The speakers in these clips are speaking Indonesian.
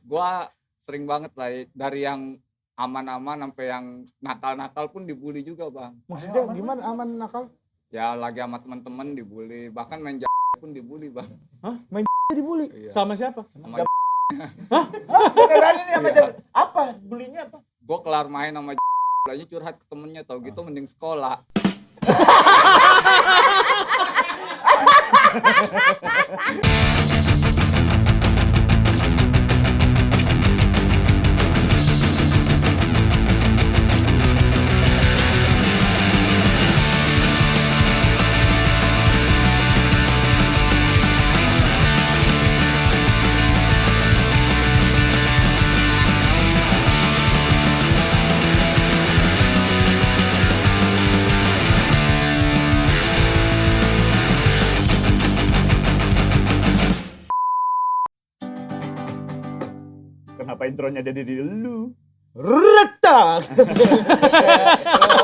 Gua sering banget lah dari yang aman-aman sampai yang nakal-nakal pun dibully juga, Bang. Maksudnya gimana aman nakal? Ya lagi sama teman-teman dibully, bahkan main pun dibully, Bang. Dibully. Iya. Sama siapa? Sama Beneran ini apa? Bulinya apa? gua kelar main sama bulanya curhat ke temennya, tau gitu mending sekolah. Kenapa intronya jadi di lu? Retak.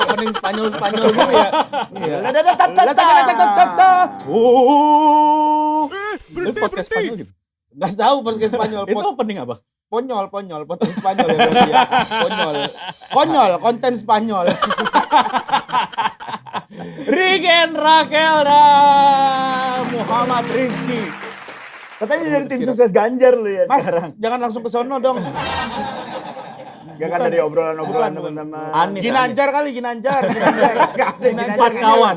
Opening Spanyol gitu ya. Iya. Oh. Itu podcast Spanyol gitu. Enggak tahu podcast Spanyol. Itu opening apa? Ponyol podcast Spanyol ya berarti ya. Konyol, konten Spanyol. Rigen Rakel dan Muhammad Rizky. Katanya dari tim sukses Ganjar lu ya Mas, sekarang. jangan langsung ke sono dong. Gak kan dari obrolan-obrolan Bukan. teman-teman. Anies. Ginanjar kali, Ginanjar. Pas kawan.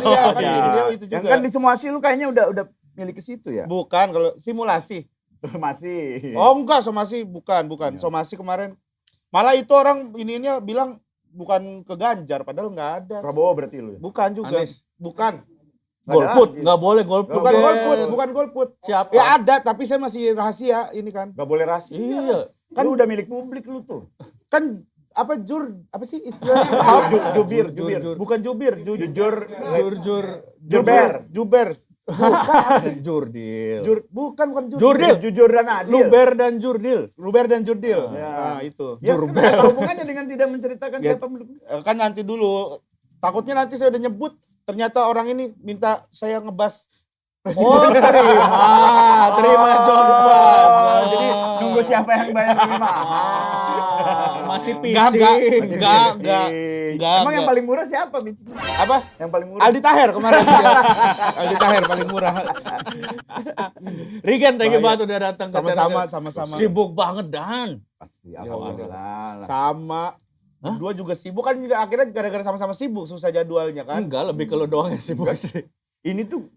Iya kan beliau itu Yang juga. kan di simulasi lu kayaknya udah milik ke situ ya? Bukan kalau simulasi. Masih. Oh enggak, somasi bukan. Somasi kemarin. Malah itu orang ininya bilang bukan ke Ganjar padahal enggak ada. Prabowo berarti lu ya? Bukan juga. Anies. Bukan. Golput, nggak boleh golput. Bukan golput. Siapa? Ya ada, tapi saya masih rahasia ini kan. Gak boleh rahasia. Iya. Kan lu udah milik publik lu tuh. Kan apa sih istilahnya? Jubir. Bukan jubir, Jujur. juber. Jurdil. Bukan Jurdil. Jujur dan adil. Luber dan Jurdil. Luber dan Jurdil. Ya. Nah, itu. Ya, kan apa hubungannya dengan tidak menceritakan Ya. siapa milik? Kan nanti dulu. Takutnya nanti saya udah nyebut, ternyata orang ini minta saya ngebas Oh, terima coba. Jadi nunggu siapa yang bayar lebih mahal. Masih Enggak. pitching. Emang yang paling murah siapa? Apa? Yang paling murah? Aldi Taher kemarin dia. Aldi Taher paling murah. Rigen, thank you banget udah datang ke channel. Sama-sama. Sibuk banget Dan. Pasti Ya apa Allah. lah. Sama. Dua juga sibuk kan akhirnya gara-gara sama-sama sibuk susah jadwalnya kan. Enggak, lebih ke lo doang yang sibuk sih. Ini tuh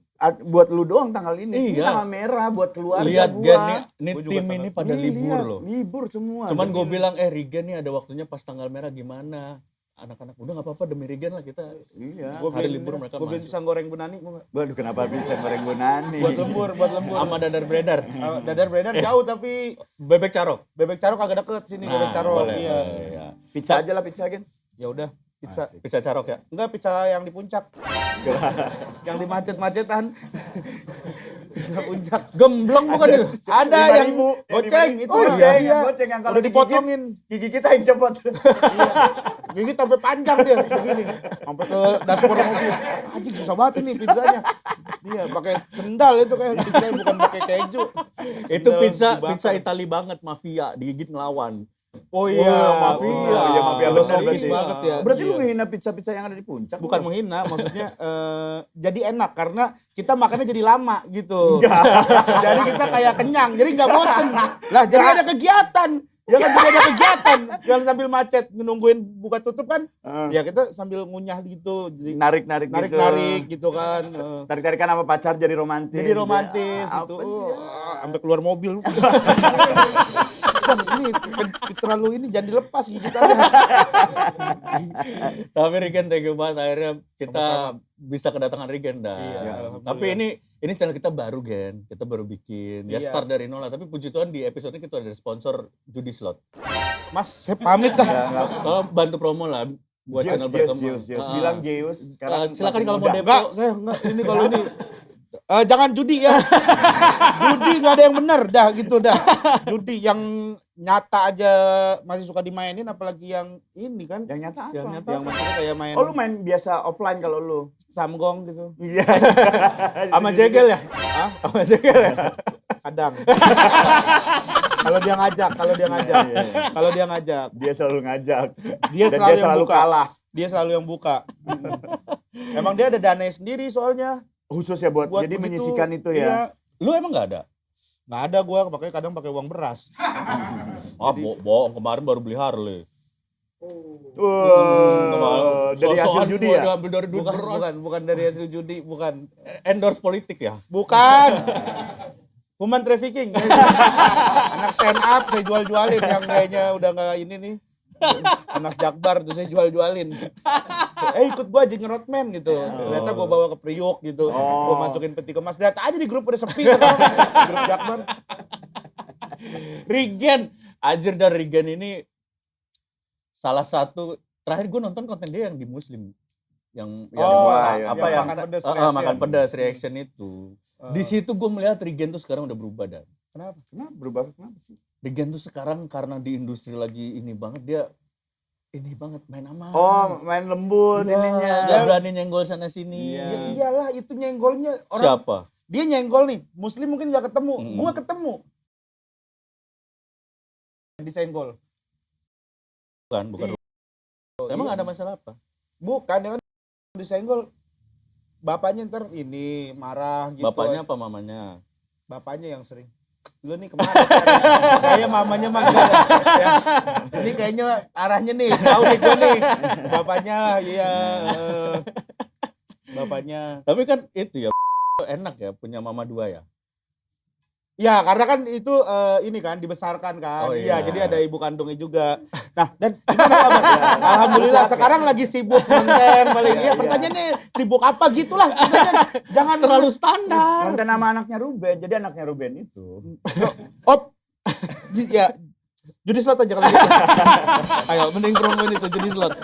buat lu doang tanggal ini. Ini Iya. tanggal merah buat keluarga Lihat gua. Gen nih Gua juga tim ini tanggal- pada Nih, libur lihat, loh. Libur semua. Cuman gue Jadi- bilang Rigen nih ada waktunya pas tanggal merah gimana? Anak-anak udah nggak apa-apa demi Rigen lah kita. Iya. Gua Hari beliin libur mereka Gua beliin masuk. pisang goreng Bu Nani mau nggak? Waduh, kenapa bisa goreng bonani? Buat lembur. Sama dadar beredar. Dadar beredar jauh tapi Bebek carok. bebek carok agak deket sini bebek carok. boleh, Iya. boleh, ya. Pizza aja lah pizza Gen. Ya udah, pizza. Pizza carok ya. Enggak, pizza yang di puncak. Yang di macet-macetan. Pizza puncak. Gemblong bukan itu? Ada yang 5.000. goceng itu. Oh iya, yang goceng yang kalau Udah dipotongin. Gigi kita yang cepot. Iya. Gigi sampai panjang dia begini. Sampai ke dashboard mobil. Anjing susah banget ini pizzanya. Iya, pakai sendal itu kayak pizza bukan pakai keju. Itu Sendal pizza dibakar. Itali banget, mafia, digigit ngelawan. Oh iya, mafia. Oh, iya, mafia filosofis bener banget ya. Berarti lu Iya. menghina pizza-pizza yang ada di puncak. Bukan menghina, maksudnya jadi enak karena kita makannya jadi lama gitu. Jadi kita kayak kenyang, jadi nggak bosen. Lah jadi ada kegiatan. Ya kan jadi ada kegiatan. Jangan sambil macet nungguin buka tutup kan. Ya kita sambil ngunyah gitu. Jadi narik-narik gitu kan. Tarik-tarikan sama pacar jadi romantis. Jadi romantis Apa itu. sih? Sampai keluar mobil. Kan ini terlalu ini jangan dilepas gigitannya. Tapi Rigen thank you banget akhirnya kita Sama-sama. bisa kedatangan Rigen dah. Iya, Tapi ini channel kita baru Gen, kita baru bikin. Ya Iya. start dari nol lah. Tapi puji Tuhan di episode ini kita ada sponsor judi slot. Mas, saya pamit dah. Kalau bantu promo lah buat channel berkembang. Bilang Zeus. Silakan kalau mau Enggak, depo. saya enggak ini kalau ini jangan judi ya. Judi nggak ada yang benar dah gitu dah. Judi yang nyata aja masih suka dimainin apalagi yang ini kan. Yang nyata apa? Yang nyata. Yang maksudnya kayak main Oh lu main biasa offline kalau lu? samgong gitu. Iya. Sama jegel ya? Hah? Sama jegel ya? Kadang. Kalau dia ngajak, kalau dia ngajak. Dia selalu ngajak. Dia Dan selalu dia yang selalu buka. kalah. Dia selalu yang buka. Emang dia ada dana sendiri soalnya. Khusus ya buat jadi begitu. menyisikan itu ya. Iya. Lu emang nggak ada? Nggak ada gua, makanya kadang pakai uang beras. Bohong, kemarin baru beli Harley. Wah, dari hasil Sosokan judi gua ya? diambil dari duit beras. Bukan dari hasil judi, bukan. Endorse politik ya? Bukan. Human trafficking. Anak stand up saya jual-jualin yang kayaknya udah nggak ini nih. Anak Jakbar tuh saya jual-jualin. Ikut gua jadi roadman gitu. Ternyata gua bawa ke Priuk gitu. Gua masukin peti kemas. Lihat aja di grup udah sepi sekarang. Grup Jakbar. Regen, Ajer dan Regen ini salah satu terakhir gue nonton konten dia yang di Muslim yang makan pedas reaction. makan pedas reaction itu. Di situ gue melihat Regen tuh sekarang udah berubah dan. Kenapa? Berubah kenapa sih? Regen tuh sekarang karena di industri lagi ini banget dia ini banget main aman. Oh, main lembut ininya. Dia berani nyenggol sana sini. Ya iyalah itu nyenggolnya orang. Siapa? Dia nyenggol nih. Muslim mungkin nggak ketemu. Gua ketemu. Disenggol. Bukan. Emang ada masalah apa? Bukan, dia kan disenggol. Bapaknya ntar ini marah gitu. Bapaknya apa mamanya? Bapaknya yang sering. Lu nih kemana sekarang? Kayak mamanya mah enggak ada. Ya. Ini kayaknya arahnya nih, tahu nih gue nih. Bapaknya lah, iya. Bapaknya. Tapi kan itu ya enak ya punya mama dua ya. Ya karena kan itu ini kan dibesarkan kan. Oh, iya, iya. jadi ada ibu kandungnya juga. Nah, dan gimana kabar? Alhamdulillah sekarang lagi sibuk konten paling. Iya, pertanyaannya sibuk apa gitulah. Pertanyaan jangan Terlalu standar. Konten nama anaknya Ruben, jadi anaknya Ruben itu. Oh, ya judi slot aja kalau gitu. Ayo, mending promoin itu judi slot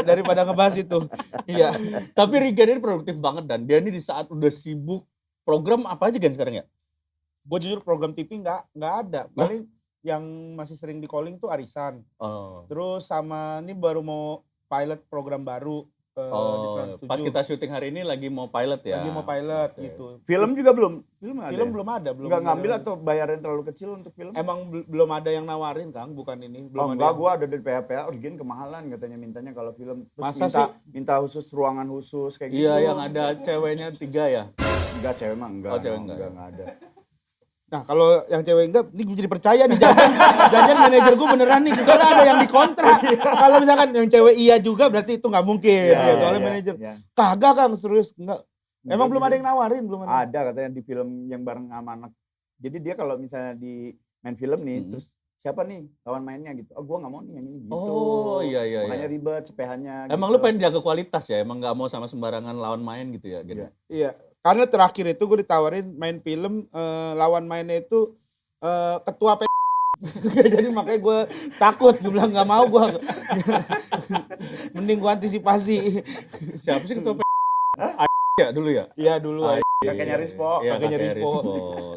daripada ngebahas itu. Iya. Tapi Regen ini produktif banget dan dia ini di saat udah sibuk program apa aja kan sekarang ya? Gue jujur program TV nggak ada. Paling yang masih sering di calling tuh Arisan. Oh. Terus sama ini baru mau pilot program baru di Trans 7. Pas kita syuting hari ini lagi mau pilot ya. Lagi mau pilot gitu. Film juga belum? Film ada. Film ya? belum ada, belum. Nggak ada. ngambil atau bayaran terlalu kecil untuk film? Emang belum ada yang nawarin, Kang, bukan ini. Belum ada. Enggak, gua ada dari PH-PH Urgen kemahalan katanya mintanya kalau film. Terus Masa minta, sih? minta khusus ruangan khusus kayak gitu. Iya, yang ada ceweknya 3 ya. Enggak, cewek mah enggak. Oh, cewek enggak. Enggak ada. Nah kalau yang cewek enggak, ini gue jadi percaya nih. Jangan manajer gue beneran nih. Soalnya ada yang dikontrak. Kalau misalkan yang cewek iya juga berarti itu nggak mungkin. Ya, soalnya manajer. Ya. Kagak Kang, serius. Enggak. Emang belum juga. ada yang nawarin, belum ada. Ada katanya di film yang bareng sama anak. Jadi dia kalau misalnya di main film nih, terus siapa nih lawan mainnya gitu. Oh, gua nggak mau nih yang ini gitu. Oh, iya. Makanya ribet CPH-nya. Emang gitu. lu pengen jaga kualitas ya? Emang nggak mau sama sembarangan lawan main gitu ya? Gitu. Iya. Karena terakhir itu gue ditawarin main film, lawan mainnya itu ketua P. Jadi makanya gue takut, gue bilang nggak mau gue. Mending gue antisipasi. Siapa sih ketua ya dulu ya? Iya dulu. Kakeknya Rispo. Iya, Kakeknya kakek Rispo.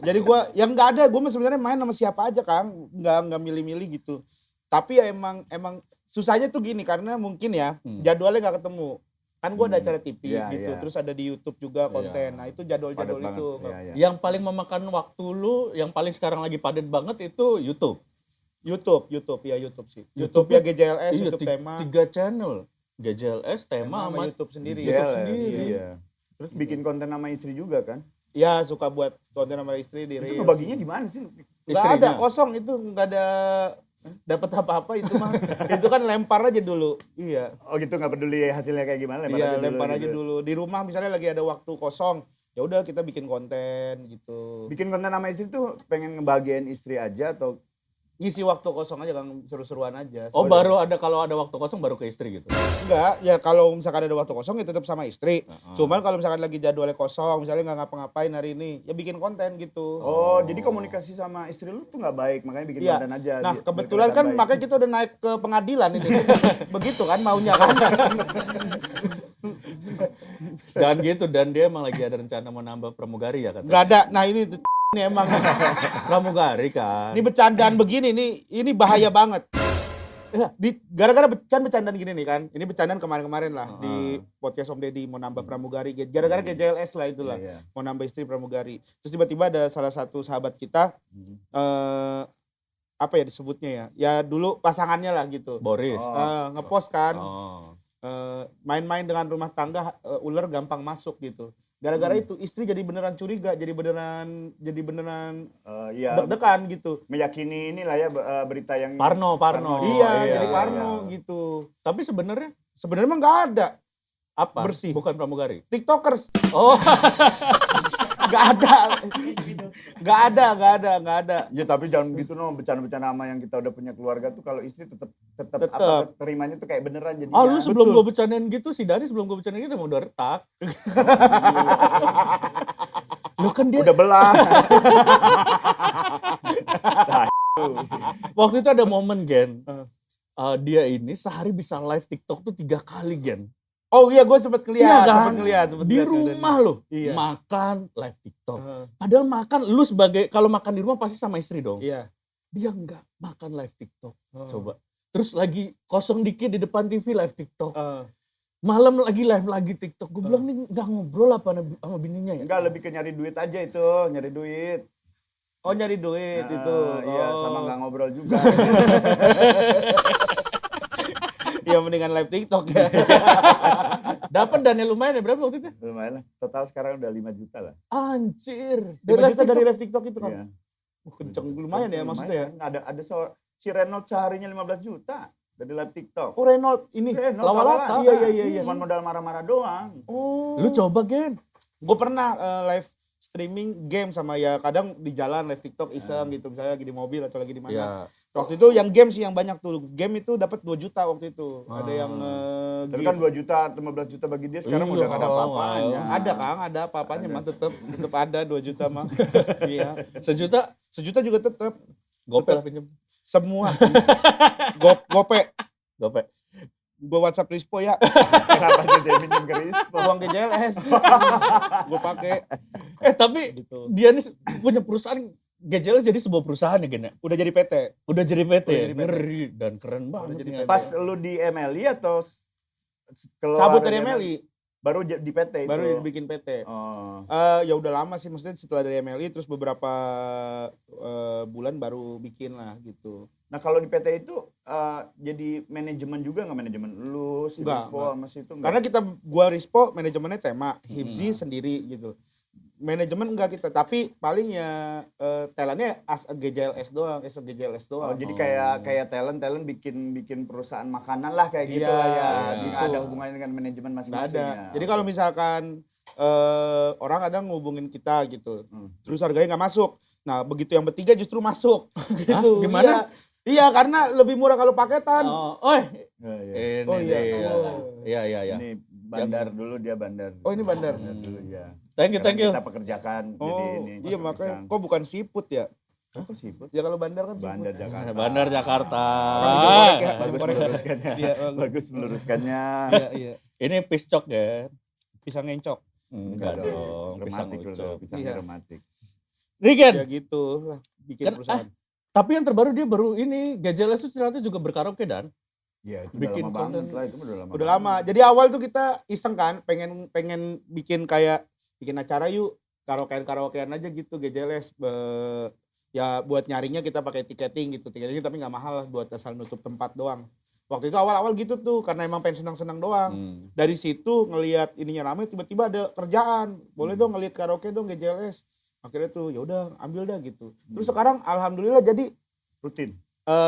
Jadi gue yang nggak ada, gue sebenarnya main sama siapa aja Kang, nggak milih-milih gitu. Tapi ya emang susahnya tuh gini karena mungkin ya jadwalnya nggak ketemu. Kan gue ada acara TV gitu, terus ada di YouTube juga konten. Nah itu jadwal-jadwal Padat itu. banget, iya. Yang paling memakan waktu lu, yang paling sekarang lagi padat banget itu YouTube. YouTube sih. YouTube ya GJLS, Iya, YouTube tema. 3 channel. GJLS, tema sama sama YouTube sendiri. YouTube Iya, sendiri. Iya. Terus bikin konten sama istri juga kan? Ya suka buat konten sama istri di Itu Reels. kebaginya gimana sih? Nggak ada, Istrinya. kosong itu, nggak ada dapat apa-apa itu mah. Itu kan lempar aja dulu. Iya. Oh gitu, nggak peduli hasilnya kayak gimana? Iya, lempar aja gitu. dulu. Di rumah misalnya lagi ada waktu kosong, ya udah kita bikin konten gitu. Bikin konten sama istri tuh pengen ngebahagiain istri aja atau Ngisi waktu kosong aja Kang, seru-seruan aja. Oh, baru ada kalau ada waktu kosong baru ke istri gitu. Enggak, ya kalau misalkan ada waktu kosong ya tetap sama istri. Cuman kalau misalkan lagi jadwalnya kosong, misalnya nggak ngapa-ngapain hari ini, ya bikin konten gitu. Oh, jadi komunikasi sama istri lu tuh nggak baik, makanya bikin Iya. konten aja. Nah, biar kebetulan kelihatan kan baik. makanya kita udah naik ke pengadilan ini. Begitu kan maunya kan. Dan gitu, dan dia emang lagi ada rencana mau nambah pramugari ya katanya. Enggak ada. Nah, ini emang Pramugari kan. ini bercandaan begini nih, ini bahaya banget. Gara-gara bercandaan gini nih kan. Ini bercandaan kemarin-kemarin lah di podcast Om Deddy mau nambah pramugari. Gara-gara GJLS lah itulah. Iya. Mau nambah istri pramugari. Terus tiba-tiba ada salah satu sahabat kita apa ya disebutnya ya? Ya dulu pasangannya lah gitu. Boris. Ngepost kan Oh. main-main dengan rumah tangga ular gampang masuk gitu. Gara-gara itu istri jadi beneran curiga, jadi beneran Iya, deg-degan gitu. meyakini inilah ya berita yang Parno. Iya, iya, jadi iya. parno gitu. Tapi sebenarnya Sebenarnya mah nggak ada apa? Bersih. Bukan pramugari. tiktokers, Oh, nggak ada, nggak ada. Ya tapi jangan gitu bercanda-bercanda sama yang kita udah punya keluarga tuh kalau istri tetap Tetep. apa terimanya tuh kayak beneran jadinya. lu sebelum Betul. gue bercandain gitu, si Dani sebelum gue bercandain gitu emang udah retak. Lu kan dia udah belah. waktu itu ada momen Gen. Dia ini sehari bisa live TikTok tuh 3 kali Gen. Oh iya, gue sempet Iya ngeliat, kan? sempet ngeliat. Di rumah loh, Iya. makan live TikTok. Heeh. Padahal makan, lu sebagai kalau makan di rumah pasti sama istri dong. Iya. Dia enggak makan live TikTok. Heeh. Coba. Terus lagi kosong dikit di depan TV live TikTok. Heeh. Malam lagi live lagi TikTok. Gue bilang nih nggak ngobrol apa sama bininya ya? Enggak, lebih ke nyari duit aja itu, nyari duit. Oh nyari duit itu. Iya, Oh. sama nggak ngobrol juga. Ya mendingan live TikTok ya. Dapat dana lumayan ya, berapa waktu itu? Lumayan lah. Total sekarang udah 5 juta lah. Anjir. 5 juta dari TikTok. live TikTok itu kan. Iya. Kenceng lumayan ya maksudnya ya. Lumayan. Ada si Renault seharinya 15 juta dari live TikTok. Oh Renault ini. Renault Lawalata. kawan. Iya. Cuma modal marah-marah doang. Oh. Lu coba Gen. Gue pernah live streaming game sama ya kadang di jalan live TikTok iseng gitu misalnya lagi di mobil atau lagi di mana. Ya. Waktu itu yang game sih yang banyak tuh. Game itu dapat 2 juta waktu itu. Ada yang Tapi kan 2 juta, 15 juta bagi dia sekarang Iya, udah gak ada apa-apanya. ada Kang, ada apa-apanya mah tetep ada 2 juta mah. Iya. Sejuta Sejuta juga tetep gopel pinjem. semua. Gope. Gope. Gue WhatsApp Rispo ya. Kenapa dia minjem ke Rispo? Uang ke JLS. Gue pakai Tapi gitu. dia nih punya perusahaan GJL jadi sebuah perusahaan ya Gen ya? Udah jadi PT. Udah jadi PT Udah ya? jadi PT. Ngeri dan keren banget. jadi nih. PT. Pas lu di MLI atau keluar Cabut dari MLI, Baru di PT itu? baru bikin PT. Oh. Ya udah lama sih, maksudnya setelah dari MLI terus beberapa bulan baru bikin lah gitu. Nah kalau di PT itu jadi manajemen juga nggak manajemen lu, si Enggak, Rispo enggak. sama situ enggak? Karena gua Rispo manajemennya tema, Hipzi sendiri gitu. Manajemen enggak kita, tapi paling ya talentnya as a GJLS doang, Oh, jadi kayak talent bikin perusahaan makanan lah kayak gitu Iya, lah ya. gitu. Nggak ada hubungannya dengan manajemen Nggak masing-masing ada. ya. Jadi kalau misalkan orang ada ngehubungin kita gitu, terus harganya nggak masuk. Nah begitu yang bertiga justru masuk. gitu. Gimana? Iya, karena lebih murah kalau paketan. Oh, oi. Ya, ya. Ini Oh, iya. dia. Oh. Iya. Ini bandar dulu dia bandar. Oh, ini bandar. dulu ya. Thank you. Kita pekerjakan jadi Oh ini. iya, makanya kok bukan siput ya? Apa siput? Ya kalau bandar kan Bandar siput. Jakarta. Bandar Jakarta. Goreng ya, Bagus goreng. meluruskannya. Iya, Bagus meluruskannya. Iya. Ini piscok ya? Pisang encok. Enggak dong, pisang Rematik dulu, ucok. pisang Iya. rematik. Rigen, Ya gitu lah, bikin Kan, perusahaan. tapi yang terbaru dia baru ini, GJLS itu ternyata juga berkaraoke Dan. Ya itu Bikin udah lama banget konten. lah, itu udah lama. Udah banget. lama. Jadi awal tuh kita iseng kan, pengen bikin acara yuk, karaokean aja gitu GJLS. Ya buat nyaringnya kita pakai tiketing gitu, tapi nggak mahal lah, buat asal nutup tempat doang. Waktu itu awal-awal gitu tuh, karena emang pengen senang-senang doang. Dari situ ngelihat ininya rame, tiba-tiba ada kerjaan, boleh dong ngelihat karaoke dong GJLS. Akhirnya tuh ya udah ambil dah gitu. Terus sekarang alhamdulillah jadi Rutin.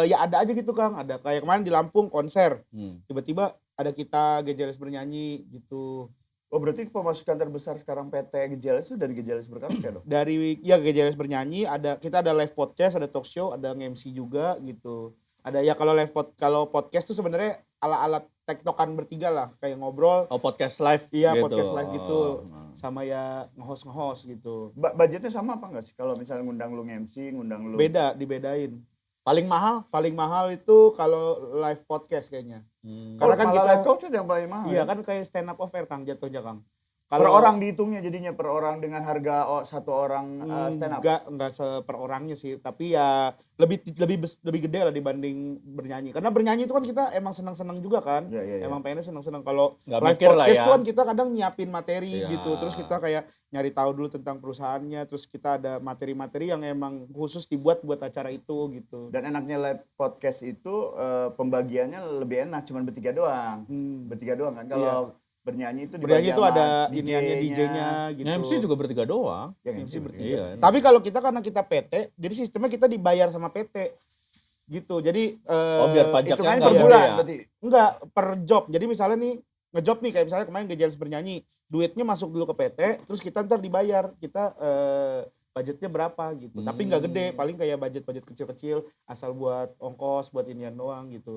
ya ada aja gitu Kang, ada kayak kemarin di Lampung konser, Hmm. tiba-tiba ada kita GJLS bernyanyi gitu. Oh berarti pemasukan terbesar sekarang PT GJLS itu dari GJLS berkaraoke dong? Dari ya GJLS bernyanyi, kita ada live podcast, ada talk show, ada nge-MC juga gitu. Ada ya kalau podcast tuh sebenarnya ala-ala tektokan bertiga lah, kayak ngobrol, Oh, podcast live iya gitu. podcast live gitu, Oh. sama ya nge-host gitu. Budgetnya sama apa enggak sih? Kalau misalnya ngundang lu MC, ngundang lu... Dibedain. Paling mahal? Paling mahal itu kalau live podcast kayaknya. Hmm. Karena kan malah kita live coach yang paling mahal. iya ya? kan kayak stand up affair Kang jatuhnya Kang. Per orang dihitungnya jadinya per orang dengan harga satu orang stand up. Enggak seper orangnya sih, tapi ya lebih gede lah dibanding bernyanyi. Karena bernyanyi itu kan kita emang senang-senang juga kan. Iya. Emang pengennya senang-senang. Kalau Nggak live mikir lah podcast ya. tuh kan kita kadang nyiapin materi Iya. gitu. Terus kita kayak nyari tahu dulu tentang perusahaannya, terus kita ada materi-materi yang emang khusus dibuat buat acara itu gitu. Dan enaknya live podcast itu pembagiannya lebih enak, cuman bertiga doang. Bertiga doang kan. Kalau bernyanyi itu Bernyanyi itu dibagi ada sama iniannya DJ-nya gitu. MC juga bertiga doang. Ya, MC bertiga. Iya. Tapi kalau kita karena kita PT, jadi sistemnya kita dibayar sama PT gitu. Jadi Biar pajaknya hitungannya nggak per gede bulan ya. berarti. enggak per job. Jadi misalnya nih ngejob nih kayak misalnya kemarin Gejals bernyanyi, duitnya masuk dulu ke PT, terus kita ntar dibayar. Kita budgetnya berapa gitu. Tapi nggak gede, paling kayak budget kecil-kecil asal buat ongkos, buat inian doang gitu.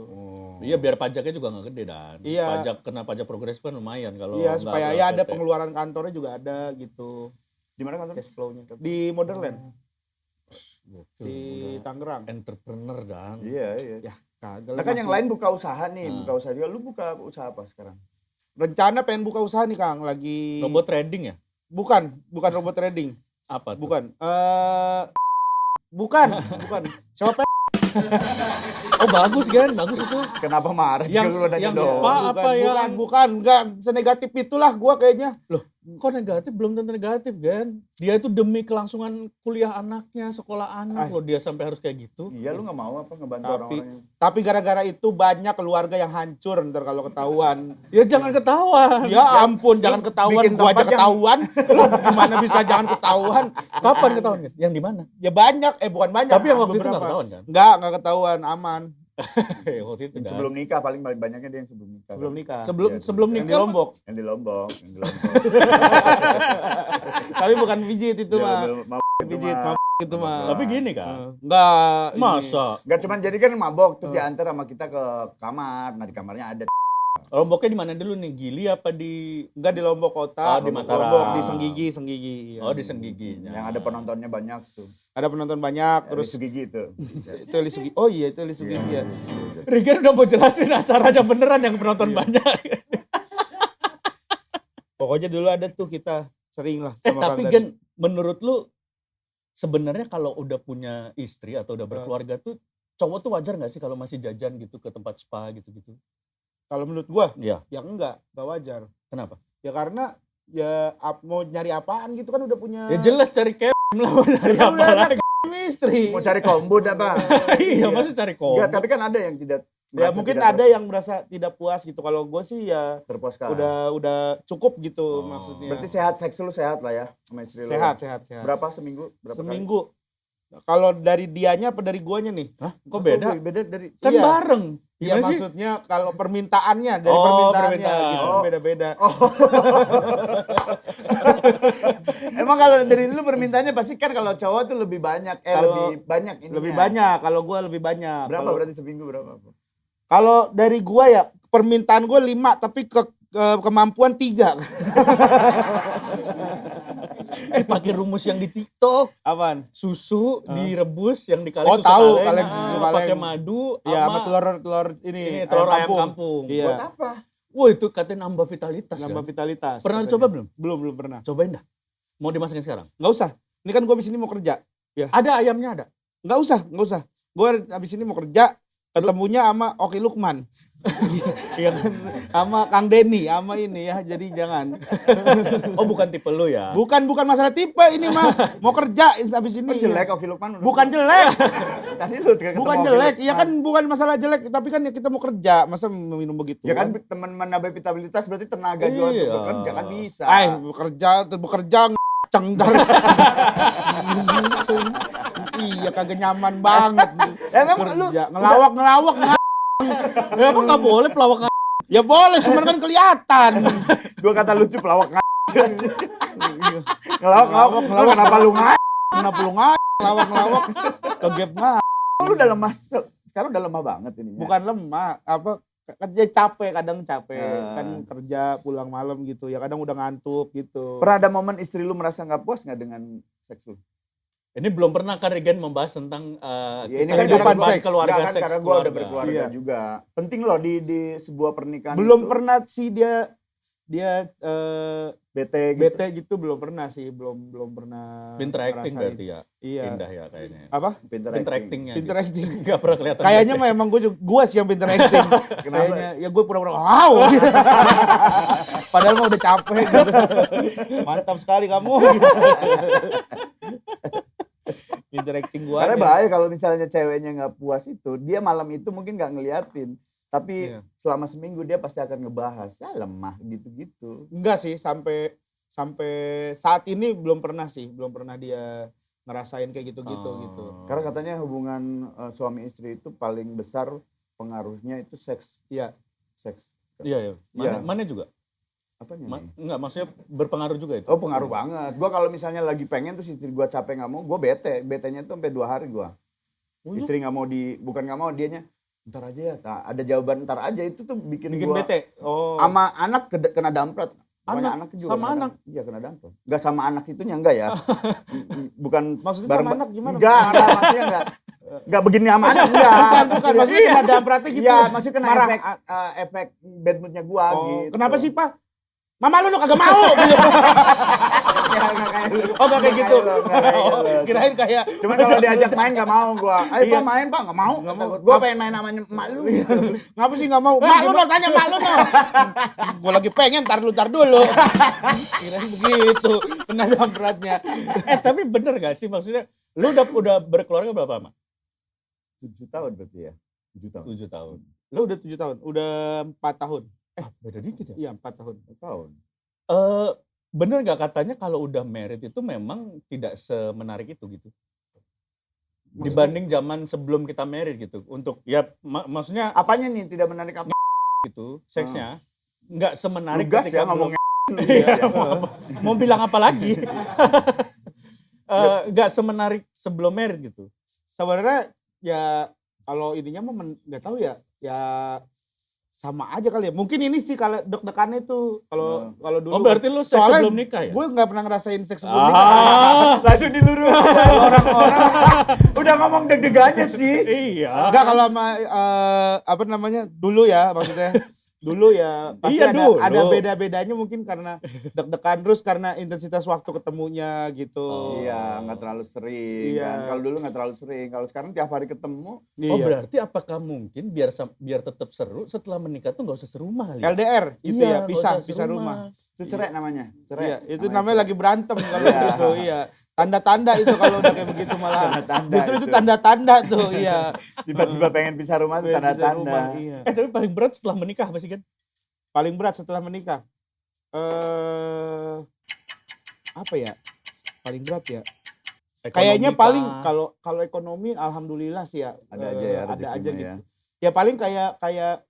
Iya biar pajaknya juga nggak gede dan. Iya. Kena pajak progresif kan lumayan kalau Iya, nggak supaya ke ya ada PT. pengeluaran kantornya juga ada gitu. Di mana kantor? Cash flow-nya. Di Modern Gokil, di udah Tangerang. entrepreneur dan. Iya. Ya, kagak Nah lah, kan yang masih- lain buka usaha nih, buka usaha juga. Lu buka usaha apa sekarang? Rencana pengen buka usaha nih Kang, lagi Robot trading ya? bukan robot trading. Apa tuh? Bukan. Bukan. Siapa? Oh bagus kan, bagus itu. Kenapa marah? Yang- Juga lu nanya yang dong. spa apa yang- Bukan. Enggak senegatif itulah gua kayaknya. Loh, kok negatif? Belum tentu negatif kan? Dia itu demi kelangsungan kuliah anaknya, sekolah anak loh dia sampai harus kayak gitu. Iya, lu nggak mau apa ngebantu Tapi orang-orang? tapi gara-gara itu banyak keluarga yang hancur ntar kalau ketahuan. Ya jangan ketahuan. Ya ampun, jangan ketahuan. bikin Gua aja tempat yang- ketahuan. Lu gimana bisa jangan ketahuan? Kapan ketahuan kan? Yang di mana? Ya banyak, bukan banyak. Tapi yang waktu itu nggak beberapa. ketahuan kan? Nggak ketahuan, aman. Waktu itu kan. Sebelum nikah paling banyaknya dia yang sebelum nikah. Sebelum nikah. Sebelum Iya, sebelum Yang di nikah. Lombok. Yang di Lombok. Tapi bukan pijit itu Iya, mah. mau Pijit, itu mah. Tapi gini kan. Enggak. ini. Masa Enggak cuman jadi kan mabok terus diantar sama kita ke kamar. Nah di kamarnya ada. Lomboknya di mana dulu nih? Gili apa di Enggak di Lombok kota. Oh, di Mataram. Lombok di Senggigi. Iya. Oh di Senggigi. Yang ada penontonnya banyak tuh. Ada penonton banyak Terus terus gigi itu. itu Eli Sugigi. Oh iya itu Eli Sugigi ya. Rigen udah mau jelasin acaranya beneran yang penonton banyak. Pokoknya dulu ada tuh kita sering lah sama Tapi Kang Gen, menurut lu sebenarnya kalau udah punya istri atau udah berkeluarga tuh cowok tuh wajar nggak sih kalau masih jajan gitu ke tempat spa gitu-gitu? Kalau menurut gua Iya. ya enggak wajar. Kenapa? Ya karena ya mau nyari apaan gitu kan udah punya. Ya jelas cari lah mau nyari kan apa udah ada lagi. istri. Mau cari kombun apa? Iya, masih cari Enggak, kombo. tapi kan ada yang tidak Ya merasa mungkin tidak ada yang merasa tidak puas gitu. Kalau gue sih ya terpuaskan. udah cukup gitu Oh. maksudnya. Berarti sehat, seks lu sehat lah ya sama istri lu. sehat. Berapa seminggu? Berapa Seminggu. Kalau dari dianya apa dari guanya nih? Hah? Kok kali? beda? Beda dari Kan Iya. bareng. Iya Gimana sih? maksudnya kalau permintaannya dari Oh, permintaannya permintaan. gitu Oh. beda-beda. Emang kalau dari lu permintaannya pasti kan kalau cowok tuh lebih banyak, Kalau lebih banyak ininya. Lebih banyak. Kalau gue lebih banyak. Berapa Kalau- berarti seminggu berapa? Kalau dari gua ya permintaan gue 5 tapi kemampuan 3. Pakai rumus yang di TikTok. Apaan? Susu direbus yang dikali Oh, susu tahu, kaleng. kaleng susu kaleng. Pakai madu Iya, sama sama telur ini telur ayam kampung. Iya. Buat apa? Wah, itu katanya nambah vitalitas. Nambah kan? vitalitas. Pernah katanya. dicoba belum? Belum pernah. Cobain dah. Mau dimasukin sekarang? Nggak usah. Ini kan gua abis ini mau kerja. Ada ayamnya ada. Nggak usah. Gua abis ini mau kerja. Ketemunya sama Oki Lukman. Iya kan, sama Kang Denny, sama ini ya. Jadi jangan. Oh, bukan tipe lu ya? Bukan masalah tipe ini mah. Mau kerja abis ini. Oh, jelek Oki Lukman. Bukan jelek. Tadi lu ketemu Bukan Oki jelek. Lukman. Iya kan bukan masalah jelek, tapi kan ya kita mau kerja, masa minum begitu. Ya kan teman menambah vitalitas berarti tenaga juga Iya. untuk bekerja kan bisa. bekerja ngeceng ntar. Iya kagak nyaman banget. Emang lu Kerja ngelawak Ya, emang nggak boleh pelawak. ya boleh cuman kan kelihatan. dua kata lucu pelawak ngelawak. Lu kenapa lu Kenapa lu ngelawak kegep Lu udah lemah sekarang udah lemah banget ini. bukan lemah apa kerja capek kadang capek Ah. kan kerja pulang malam gitu ya kadang udah ngantuk gitu. Pernah ada momen istri lu merasa nggak puas nggak dengan seks lu? Ini belum pernah kan Regen membahas tentang Ya, ini kita kan kehidupan kehidupan seks. keluarga Nggak kan, seks karena gua keluarga. udah berkeluarga Iya. juga. Penting loh di sebuah pernikahan Belum itu pernah sih dia bete bete gitu belum pernah sih, belum pernah Pinter acting ngerasain. berarti ya. Iya. Pindah ya kayaknya. Apa? pinter Pinter acting. actingnya. Pinter gitu. acting. Nggak pernah kelihatan. Kayaknya bete. mah emang gua sih yang pinter acting. Kayaknya ya gue pura-pura wow. Padahal mah udah capek gitu. Mantap sekali kamu. Gitu. Pinter acting gua Karena aja. bahaya kalau misalnya ceweknya nggak puas itu, dia malam itu mungkin nggak ngeliatin. Tapi Iya. selama seminggu dia pasti akan ngebahas. Ya lemah gitu-gitu. Enggak sih, sampai saat ini belum pernah dia ngerasain kayak gitu-gitu gitu. Karena katanya hubungan suami istri itu paling besar pengaruhnya itu seks. Iya. Seks. Iya, iya. Iya. Mana juga? Apanya nih? Enggak, maksudnya berpengaruh juga itu. Oh pengaruh banget. Gua kalau misalnya lagi pengen tuh istri gua capek nggak mau, gua bete. Betenya tuh sampai 2 hari gua. Istri nggak mau bukan nggak mau, dianya ntar aja ya. Nah, ada jawaban ntar aja itu tuh bikin gua bete. Oh. sama anak kena damprat. Pokoknya Anak? juga Sama kena anak? Iya kena damprat. Enggak sama anak itunya enggak ya. Bukan Maksudnya bareng- sama anak gimana? Enggak, maksudnya enggak begini sama anak enggak. Bukan. Maksudnya kena dampratnya gitu. Iya, maksudnya kena Marah. efek bad moodnya gua Oh, gitu. kenapa sih, Pak? Mama lu kagak mau gitu. Ya, enggak kayak lu. Oh, enggak kayak gitu. Enggak kayak lu. Oh, kirain kayak Cuman kalau diajak main nggak mau gua. Ayo Iya. Pak main Pak, nggak mau. Nggak mau. Gua pengen main sama emak lu. ngapa sih nggak mau? Mak lu mau tanya mak lu no. Gua lagi pengen tar dulu. Kirain begitu. Kena dampratnya. Tapi bener gak sih maksudnya lu udah berkeluarga berapa lama? 7 tahun berarti ya. 7 tahun. 7 tahun. Lu udah 7 tahun, udah 4 tahun. Beda dikit ya. Iya, 4 tahun. 4 tahun. Bener gak katanya kalau udah married itu memang tidak semenarik itu gitu? Dibanding zaman sebelum kita married gitu. Untuk ya maksudnya Apanya nih tidak menarik apa? gitu, seksnya nggak semenarik Lugas ketika ya ngomongnya. Iya, mau bilang apa lagi? Nggak semenarik sebelum married gitu. Sebenarnya ya kalau ininya mah nggak tahu ya. Ya sama aja kali ya. Mungkin ini sih kalau deg-degannya tuh kalau dulu. Oh berarti lu seks Soalnya sebelum nikah ya? gue nggak pernah ngerasain seks sebelum nikah. Langsung dilurus. Orang-orang udah ngomong deg-degannya sih. Iya. Enggak kalau sama apa namanya dulu ya maksudnya dulu ya pasti Iya, ada dulu. beda-bedanya mungkin karena deg-degan terus karena intensitas waktu ketemunya gitu. Iya, nggak terlalu sering Iya. kan. Kalau dulu nggak terlalu sering. Kalau sekarang tiap hari ketemu. Oh berarti apakah mungkin biar tetap seru setelah menikah tuh nggak usah serumah kali? LDR gitu Iya, ya, nggak pisah usah rumah. Itu cerai namanya. Cerai. Iya, itu Namanya namanya cerai. lagi berantem kalau Iya. gitu, iya. Tanda-tanda itu kalau udah kayak begitu malah. Tanda-tanda Justru itu itu. tanda-tanda tuh, iya. Tiba-tiba pengen pisah rumah tuh Bisa tanda-tanda. rumah, iya. Tapi paling berat setelah menikah apa sih kan? Paling berat setelah menikah. Apa ya? Paling berat ya. Kayaknya Ekonomi paling kah? kalau ekonomi alhamdulillah sih ya. Ada aja ya ada aja rezekinya gitu. Ya paling kayak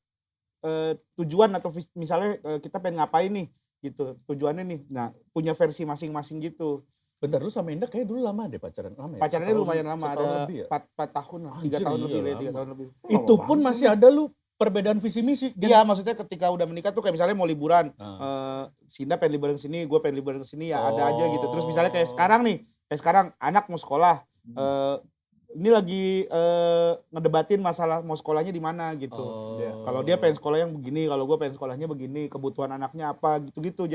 tujuan atau misalnya kita pengen ngapain nih gitu. Tujuannya nih. Nah, punya versi masing-masing gitu. Bentar lu sama Indah kayak dulu lama deh pacaran. Lama ya? Pacarannya lumayan lama, setahun ada lebih ya? 4 tahun lah, 3 Anjir, tahun iya, lebih lah, 3 lama. tahun lebih. Itu pun masih ada lu perbedaan visi misi. kan? Iya, maksudnya ketika udah menikah tuh kayak misalnya mau liburan, Ah. Sinda pengen liburan ke sini, gue pengen liburan ke sini, ya ada aja gitu. Terus misalnya kayak Oh. sekarang nih, kayak sekarang anak mau sekolah, ini lagi ngedebatin masalah mau sekolahnya di mana gitu. Oh. Kalau dia pengen sekolah yang begini, kalau gue pengen sekolahnya begini, kebutuhan anaknya apa gitu-gitu.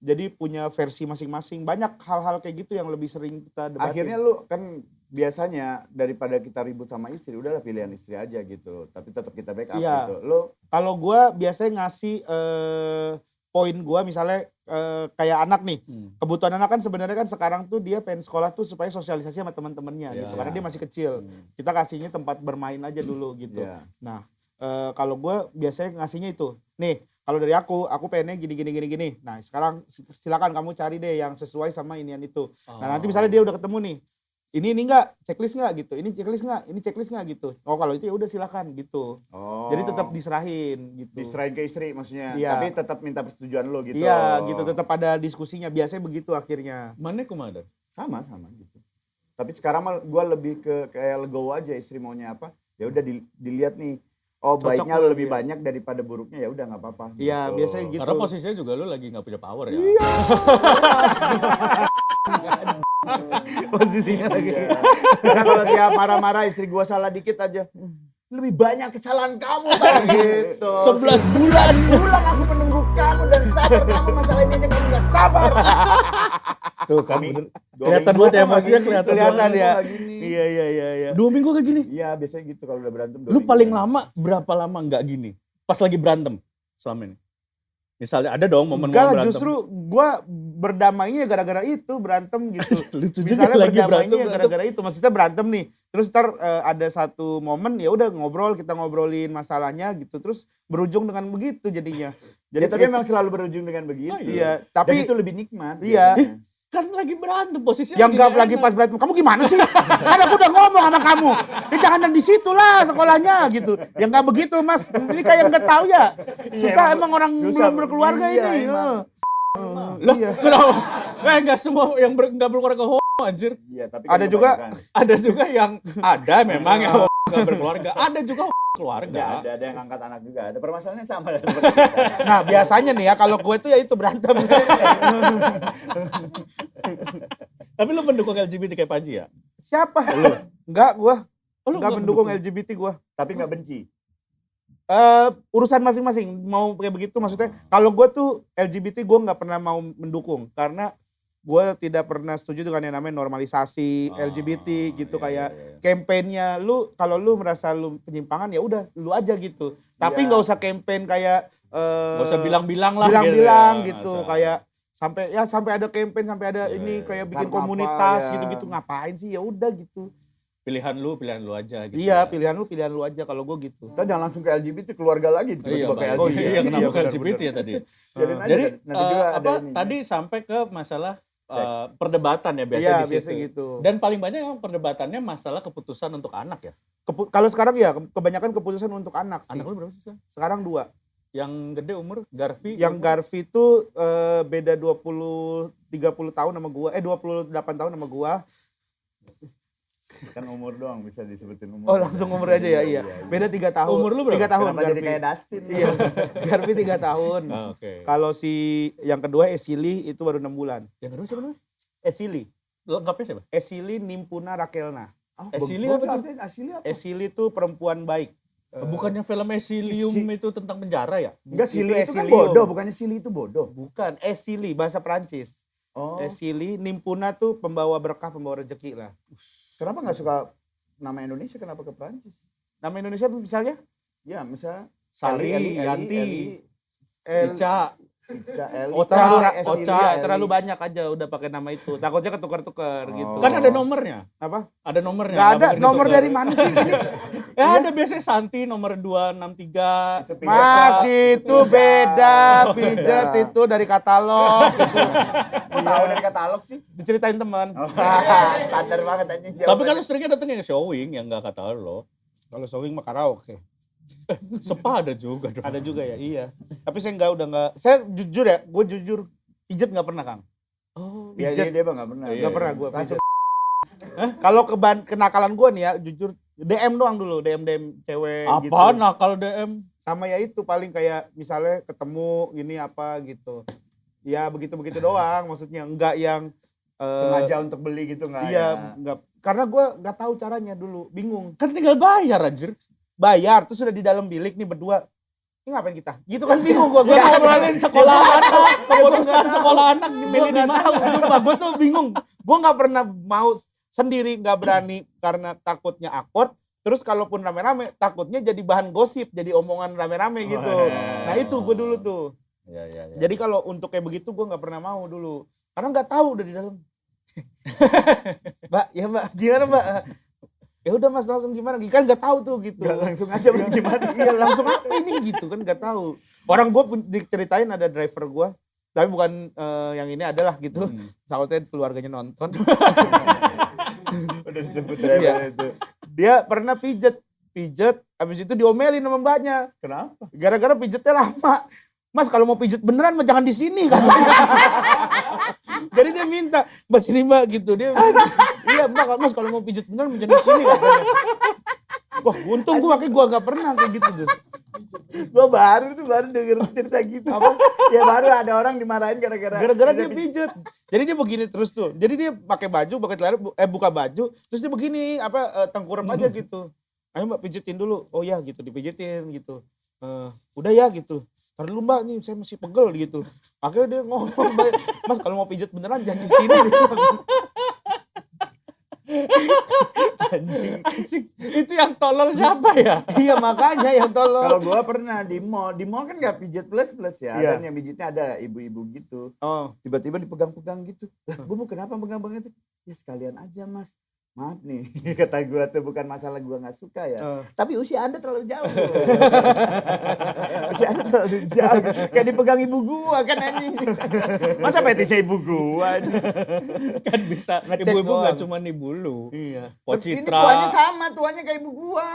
Jadi punya versi masing-masing. Banyak hal-hal kayak gitu yang lebih sering kita debatin. Akhirnya lu kan biasanya daripada kita ribut sama istri, udahlah pilihan istri aja gitu. Tapi tetap kita backup Iya. gitu. Lu Kalau gue biasanya ngasih poin gue misalnya kayak anak nih. Kebutuhan anak kan sebenarnya kan sekarang tuh dia pengen sekolah tuh supaya sosialisasi sama teman-temannya Iya. gitu. Karena dia masih kecil. Kita kasihnya tempat bermain aja dulu gitu. Iya. Nah, kalau gue biasanya ngasihnya itu. Nih, kalau dari aku pengennya gini. Nah, sekarang silakan kamu cari deh yang sesuai sama inian itu. Nah, nanti misalnya dia udah ketemu nih. Ini enggak, checklist enggak gitu. Ini checklist enggak gitu. Oh, kalau itu ya udah silakan gitu. Oh. Jadi tetap diserahin gitu. diserahin ke istri maksudnya. Iya. Tapi tetap minta persetujuan lo gitu. Iya, gitu tetap ada diskusinya. Biasanya begitu akhirnya. Mana kumaha? Sama gitu. Tapi sekarang mah gue lebih ke kayak legowo aja istri maunya apa. Ya udah dilihat nih. Oh Cocok baiknya lah, lebih iya. banyak daripada buruknya ya udah nggak apa-apa. Iya, gitu. biasanya gitu. Karena posisinya juga lu lagi nggak punya power ya. Posisinya lagi. Iya. Karena kalau dia marah-marah istri gue salah dikit aja. Lebih banyak kesalahan kamu Pak. Gitu. 11 bulan. Pulang aku menunggu kamu dan sabar kamu masalah ini aja kamu nggak sabar. Tuh kan Kami bener. 2 Kelihatan minggu banget apa emosinya, gini, kelihatan Kelihatan banget. ya. kayak gini. Iya. 2 minggu kayak gini. Iya biasanya gitu kalau udah berantem. 2 Lu minggu. paling lama berapa lama nggak gini? Pas lagi berantem selama ini. Misalnya ada dong momen-momen Enggak lah, berantem. justru gue berdamainya gara-gara itu berantem gitu. Lucu juga Misalnya lagi berdamainya berantem. gara-gara itu, maksudnya berantem nih. Terus ntar ada satu momen ya udah ngobrol, kita ngobrolin masalahnya gitu. Terus berujung dengan begitu jadinya. Ya, tapi memang selalu berujung dengan begitu. Oh, iya, Dan tapi itu lebih nikmat. Iya. biasanya. Kan lagi berantem posisinya. yang nggak lagi enak. pas berantem, kamu gimana sih? Kan aku udah ngomong sama kamu. Jangan di situ lah sekolahnya gitu. Yang nggak begitu mas. Ini kayak nggak tahu ya. Susah emang orang susah. belum berkeluarga Iya, ini. emang. Lah, Iya. kenapa? Enggak semua yang nggak berkeluarga homo anjir. Iya, tapi Ada kan juga- kebanyakan. Ada juga yang ada memang yang nggak berkeluarga. Ada juga keluarga. Ya, ada yang angkat anak juga. Ada permasalahannya sama seperti kita. Nah biasanya nih ya kalau gue tuh ya itu berantem. Tapi lu mendukung LGBT kayak Panji ya? Siapa? Enggak gue. Oh, lu Enggak nggak mendukung LGBT gue. Tapi nggak benci. Urusan masing-masing mau kayak begitu maksudnya. Kalau gue tuh LGBT gue nggak pernah mau mendukung karena gue tidak pernah setuju dengan yang namanya normalisasi LGBT gitu kayak kampanyenya lu kalau lu merasa lu penyimpangan ya udah lu aja gitu. Tapi Iya. nggak usah campaign kayak Gak usah bilang-bilang lah. bilang-bilang ya. gitu Masa. kayak sampai ada campaign sampai ada ini kayak bikin Karena apa, komunitas ya. gitu-gitu ngapain sih ya udah gitu. Pilihan lu aja gitu. Iya, ya. pilihan lu aja kalau gue gitu. Kita jangan langsung ke LGBT keluarga lagi. Iya, tiba-tiba ke Bang. LGBT. Iya, kenapa Iya, ke benar, LGBT benar. ya tadi? Biarin aja, Jadi nanti juga ada apa ini. tadi sampai ke masalah perdebatan ya biasa Iya, di situ. biasa gitu. Dan paling banyak yang perdebatannya masalah keputusan untuk anak ya. Kalau sekarang ya kebanyakan keputusan untuk anak sih. Anak lu berapa sih sekarang? Sekarang 2. Yang gede umur Garfi. Yang Garfi itu beda 30 tahun sama gua. 28 tahun sama gua. Kan umur doang bisa disebutin umur. Oh, langsung umur aja ya, iya. Beda 3 tahun. Umur lu berapa? 3 tahun Kenapa jadi Garfi. kayak Dustin? Iya. Garfi 3 tahun. Ah, Oke. Kalau si yang kedua Esili itu baru 6 bulan. Yang kedua siapa namanya? Esili. Lengkapnya siapa? Esili Nimpuna Rakelna. Oh, Esili bagus apa tuh? artinya Esili apa? Esili itu perempuan baik. Bukannya film Esilium itu tentang penjara ya? Enggak, Sili itu kan Esilium. bodoh, bukannya Sili itu bodoh. Bukan, Esili bahasa Prancis. Oh, Esili Nimpuna tuh pembawa berkah, pembawa rezeki lah. kenapa nggak suka nama Indonesia, kenapa ke Prancis? Nama Indonesia misalnya Ya, misalnya Sari, Eli, Yanti, El- Ica. Eli, Ocha, Esili, Ocha, Eli. terlalu banyak aja udah pakai nama itu. Takutnya ketukar-tukar gitu. Kan ada nomornya. Apa? Ada nomornya. Gak ada bakal nomor ditukar. dari mana sih ini? Ya ada biasanya Santi nomor 263. Itu Mas itu beda, pijet Beda. itu dari katalog gitu. Kok tahu dari katalog sih? Diceritain teman. Standar banget anjing. Tapi kan lu seringnya datengnya ke showing yang gak kata lo. Kalau showing mah karaoke. Sepa ada juga dong. Ada juga ya, iya. Tapi saya udah nggak. Saya jujur ya, gue jujur pijet nggak pernah Kang. Oh, Iya, Pijet. dia bang nggak pernah. Iya, Nggak pernah gue Langsung. pijet. Kalau kenakalan gue nih ya, jujur DM doang dulu, DM cewek gitu. apa nakal DM? Sama ya itu paling kayak misalnya ketemu gini apa gitu. Ya begitu-begitu doang, maksudnya enggak yang Sengaja untuk beli gitu nggak? iya, ya? enggak. Karena gue nggak tahu caranya dulu, bingung. Kan tinggal bayar anjir. Bayar terus sudah di dalam bilik nih berdua. Ini ngapain kita? Gitu kan bingung gue. Gue ngobrolin sekolah anak, keputusan sekolah anak milih di mana. Sumpah gue tuh bingung. Gue nggak pernah mau sendiri, nggak berani karena takutnya awkward. Terus kalaupun rame-rame, takutnya jadi bahan gosip, jadi omongan rame-rame gitu. Nah itu gue dulu tuh. Iya, iya, iya. Jadi kalau untuk kayak begitu gue nggak pernah mau dulu. Karena nggak tahu udah di dalam. Mbak, ya Mbak, gimana Mbak? Ya udah Mas langsung gimana? Kan nggak tahu tuh gitu. Nggak, langsung aja beli gimana? Iya langsung apa ini gitu kan nggak tahu. Orang gue diceritain ada driver gue, tapi bukan yang ini adalah gitu. Takutnya keluarganya nonton. Udah disebut Iya. driver itu. Dia pernah pijet, habis itu diomelin sama mbaknya. Kenapa? Gara-gara pijetnya lama. Mas kalau mau pijet beneran mah jangan di sini katanya. Jadi dia minta, Mbak sini Mbak gitu. Dia iya Mbak, Mas kalau mau pijet beneran jangan di sini katanya. Wah untung gue makanya gue gak pernah kayak gitu tuh. Gua baru denger cerita gitu. Apa? Ya baru ada orang dimarahin Gara-gara dia pijet. Jadi dia begini terus tuh. Jadi dia pakai baju, pakai celana, buka baju, terus dia begini tengkurap aja gitu. Ayo Mbak pijetin dulu. Oh ya gitu, dipijetin gitu. Udah ya gitu. "Ntar dulu Mbak, nih saya masih pegel," gitu. Akhirnya dia ngomong, "Mas kalau mau pijet beneran jangan di sini." Anjing. Itu yang tolol siapa ya? Iya makanya yang Kalau tolong. gua pernah di mall kan nggak pijet plus ya, Iya. dan yang pijitnya ada ibu-ibu gitu. Oh, Tiba-tiba dipegang-pegang gitu. Lah, gua mau kenapa pegang-pegang itu? Ya sekalian aja Mas. Maaf nih, kata gua tuh bukan masalah gua nggak suka ya. Tapi usia Anda terlalu jauh. Usia Anda terlalu jauh. Kayak dipegang ibu gua kan anjing. Masa petisnya ibu gua anjing. Kan bisa Ngecek ibu-ibu nggak doang. cuma ibu lu. iya. Ini tuanya Pocitra. sama, tuanya kayak ibu gua.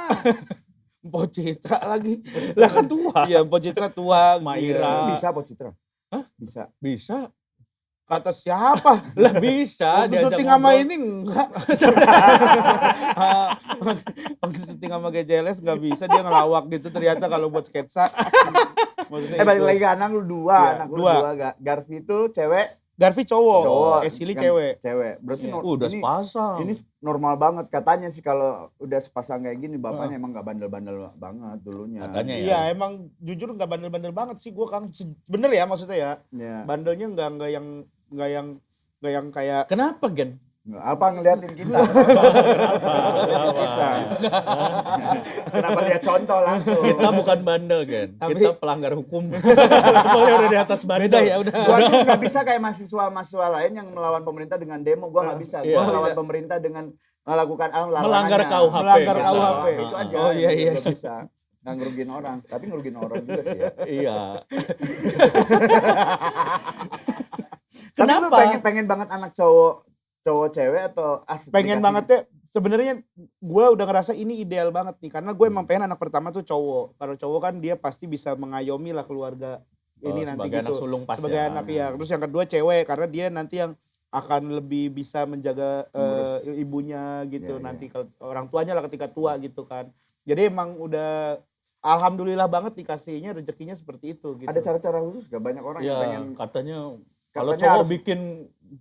Mpok Citra lagi. Lah kan tua. Iya, Mpok Citra tua. Maira. Iya. Bisa Pak Citra? Hah? Bisa. Bisa. Kata siapa? Lah bisa. Waktu diajak syuting sama ngobrol. ini enggak. Waktu syuting sama GJLS enggak bisa, dia ngelawak gitu ternyata kalau buat sketsa. Maksudnya Balik itu. lagi ke anak lu dua, Iya, anak lu dua. dua. Garfi itu cewek, Garfi cowok, cowok. Esili Yang cewek. Cewek. Berarti Iya. Udah ini, sepasang. ini normal banget katanya sih kalau udah sepasang kayak gini bapaknya emang nggak bandel-bandel banget dulunya. Katanya ya. Iya, emang jujur enggak bandel-bandel banget sih gua kan. Bener ya maksudnya ya. Iya. Bandelnya enggak yang kayak Kenapa Gen? Nggak, apa ngeliatin kita? Kita. Kenapa lihat contoh langsung? Kita bukan bandel Gen. Tapi- Kita pelanggar hukum. Levelnya udah di atas bandel. beda ya udah. Gua tuh nggak bisa kayak mahasiswa lain yang melawan pemerintah dengan demo. Gua nggak bisa. Iya. Gua melawan pemerintah dengan melakukan Melanggar KUHP. Melanggar gitu. KUHP. Itu aja. Oh, iya, iya. Gua bisa. Nggak ngerugiin orang, tapi ngerugiin orang juga sih ya. Iya. Tapi lu Kenapa? pengen banget anak cowok cewek atau asik? Pengen dikasih- banget ya. Sebenarnya gue udah ngerasa ini ideal banget nih karena gue emang pengen anak pertama tuh cowok. Kalau cowok kan dia pasti bisa mengayomi lah keluarga ini nanti sebagai anak gitu. sulung pas Sebagai ya. anak ya. Terus yang kedua cewek karena dia nanti yang akan lebih bisa menjaga ibunya gitu Iya, nanti kalau orang tuanya lah ketika tua gitu kan. Jadi emang udah alhamdulillah banget dikasihnya rezekinya seperti itu gitu. Ada cara-cara khusus gak? Banyak orang yang Iya, pengen katanya kalau katanya cowok harus-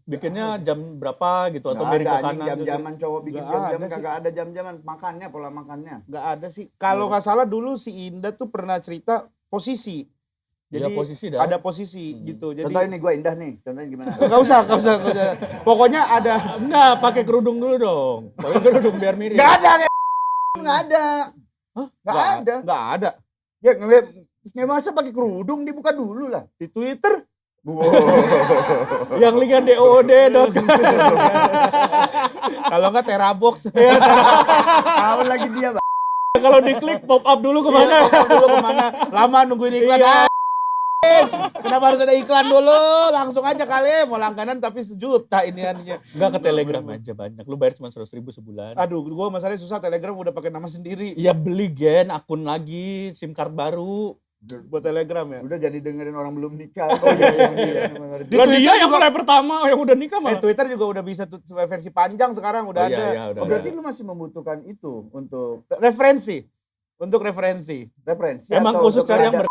bikinnya jam berapa gitu atau nggak miring ada ke anjing kanan gitu. jam-jaman cowok bikin Nggak jam-jam ada sih. kagak ada jam-jaman makannya pola makannya. Nggak ada sih. Kalau nggak salah dulu si Indah tuh pernah cerita posisi. Jadi Jadi posisi dah. ada posisi gitu. Jadi Contoh ini gue Indah nih, contohnya gimana? nggak usah. Pokoknya ada. Enggak, pakai kerudung dulu dong. Pakai kerudung biar mirip. Nggak ada, nggak ada, Hah? nggak ada. Nggak ada. Ya ngeliat, nggak masa pakai kerudung dibuka dulu lah. Di Twitter. Wow. Yang linknya DOD dong. Kalau nggak Terabox. Tahu lagi dia, Bang. Kalau diklik pop up dulu kemana? Iya, dulu kemana? Lama nungguin iklan. Iya. Kenapa harus ada iklan dulu? Langsung aja kali mau langganan tapi 1 juta ini aninya. Enggak ke Telegram aja banyak. Lu bayar cuma 100.000 sebulan. Aduh, gua masalahnya susah Telegram udah pakai nama sendiri Ya beli Gen akun lagi, SIM card baru. buat Telegram ya. Udah jadi dengerin orang belum nikah. Oh iya. Di Lah Twitter dia yang juga- mulai pertama yang udah nikah malah. Twitter juga udah bisa versi panjang sekarang udah Oh, iya, ada. iya, udah Oh, berarti ada. lu masih membutuhkan itu untuk Referensi. Untuk referensi. referensi Emang atau khusus untuk cari yang belajar?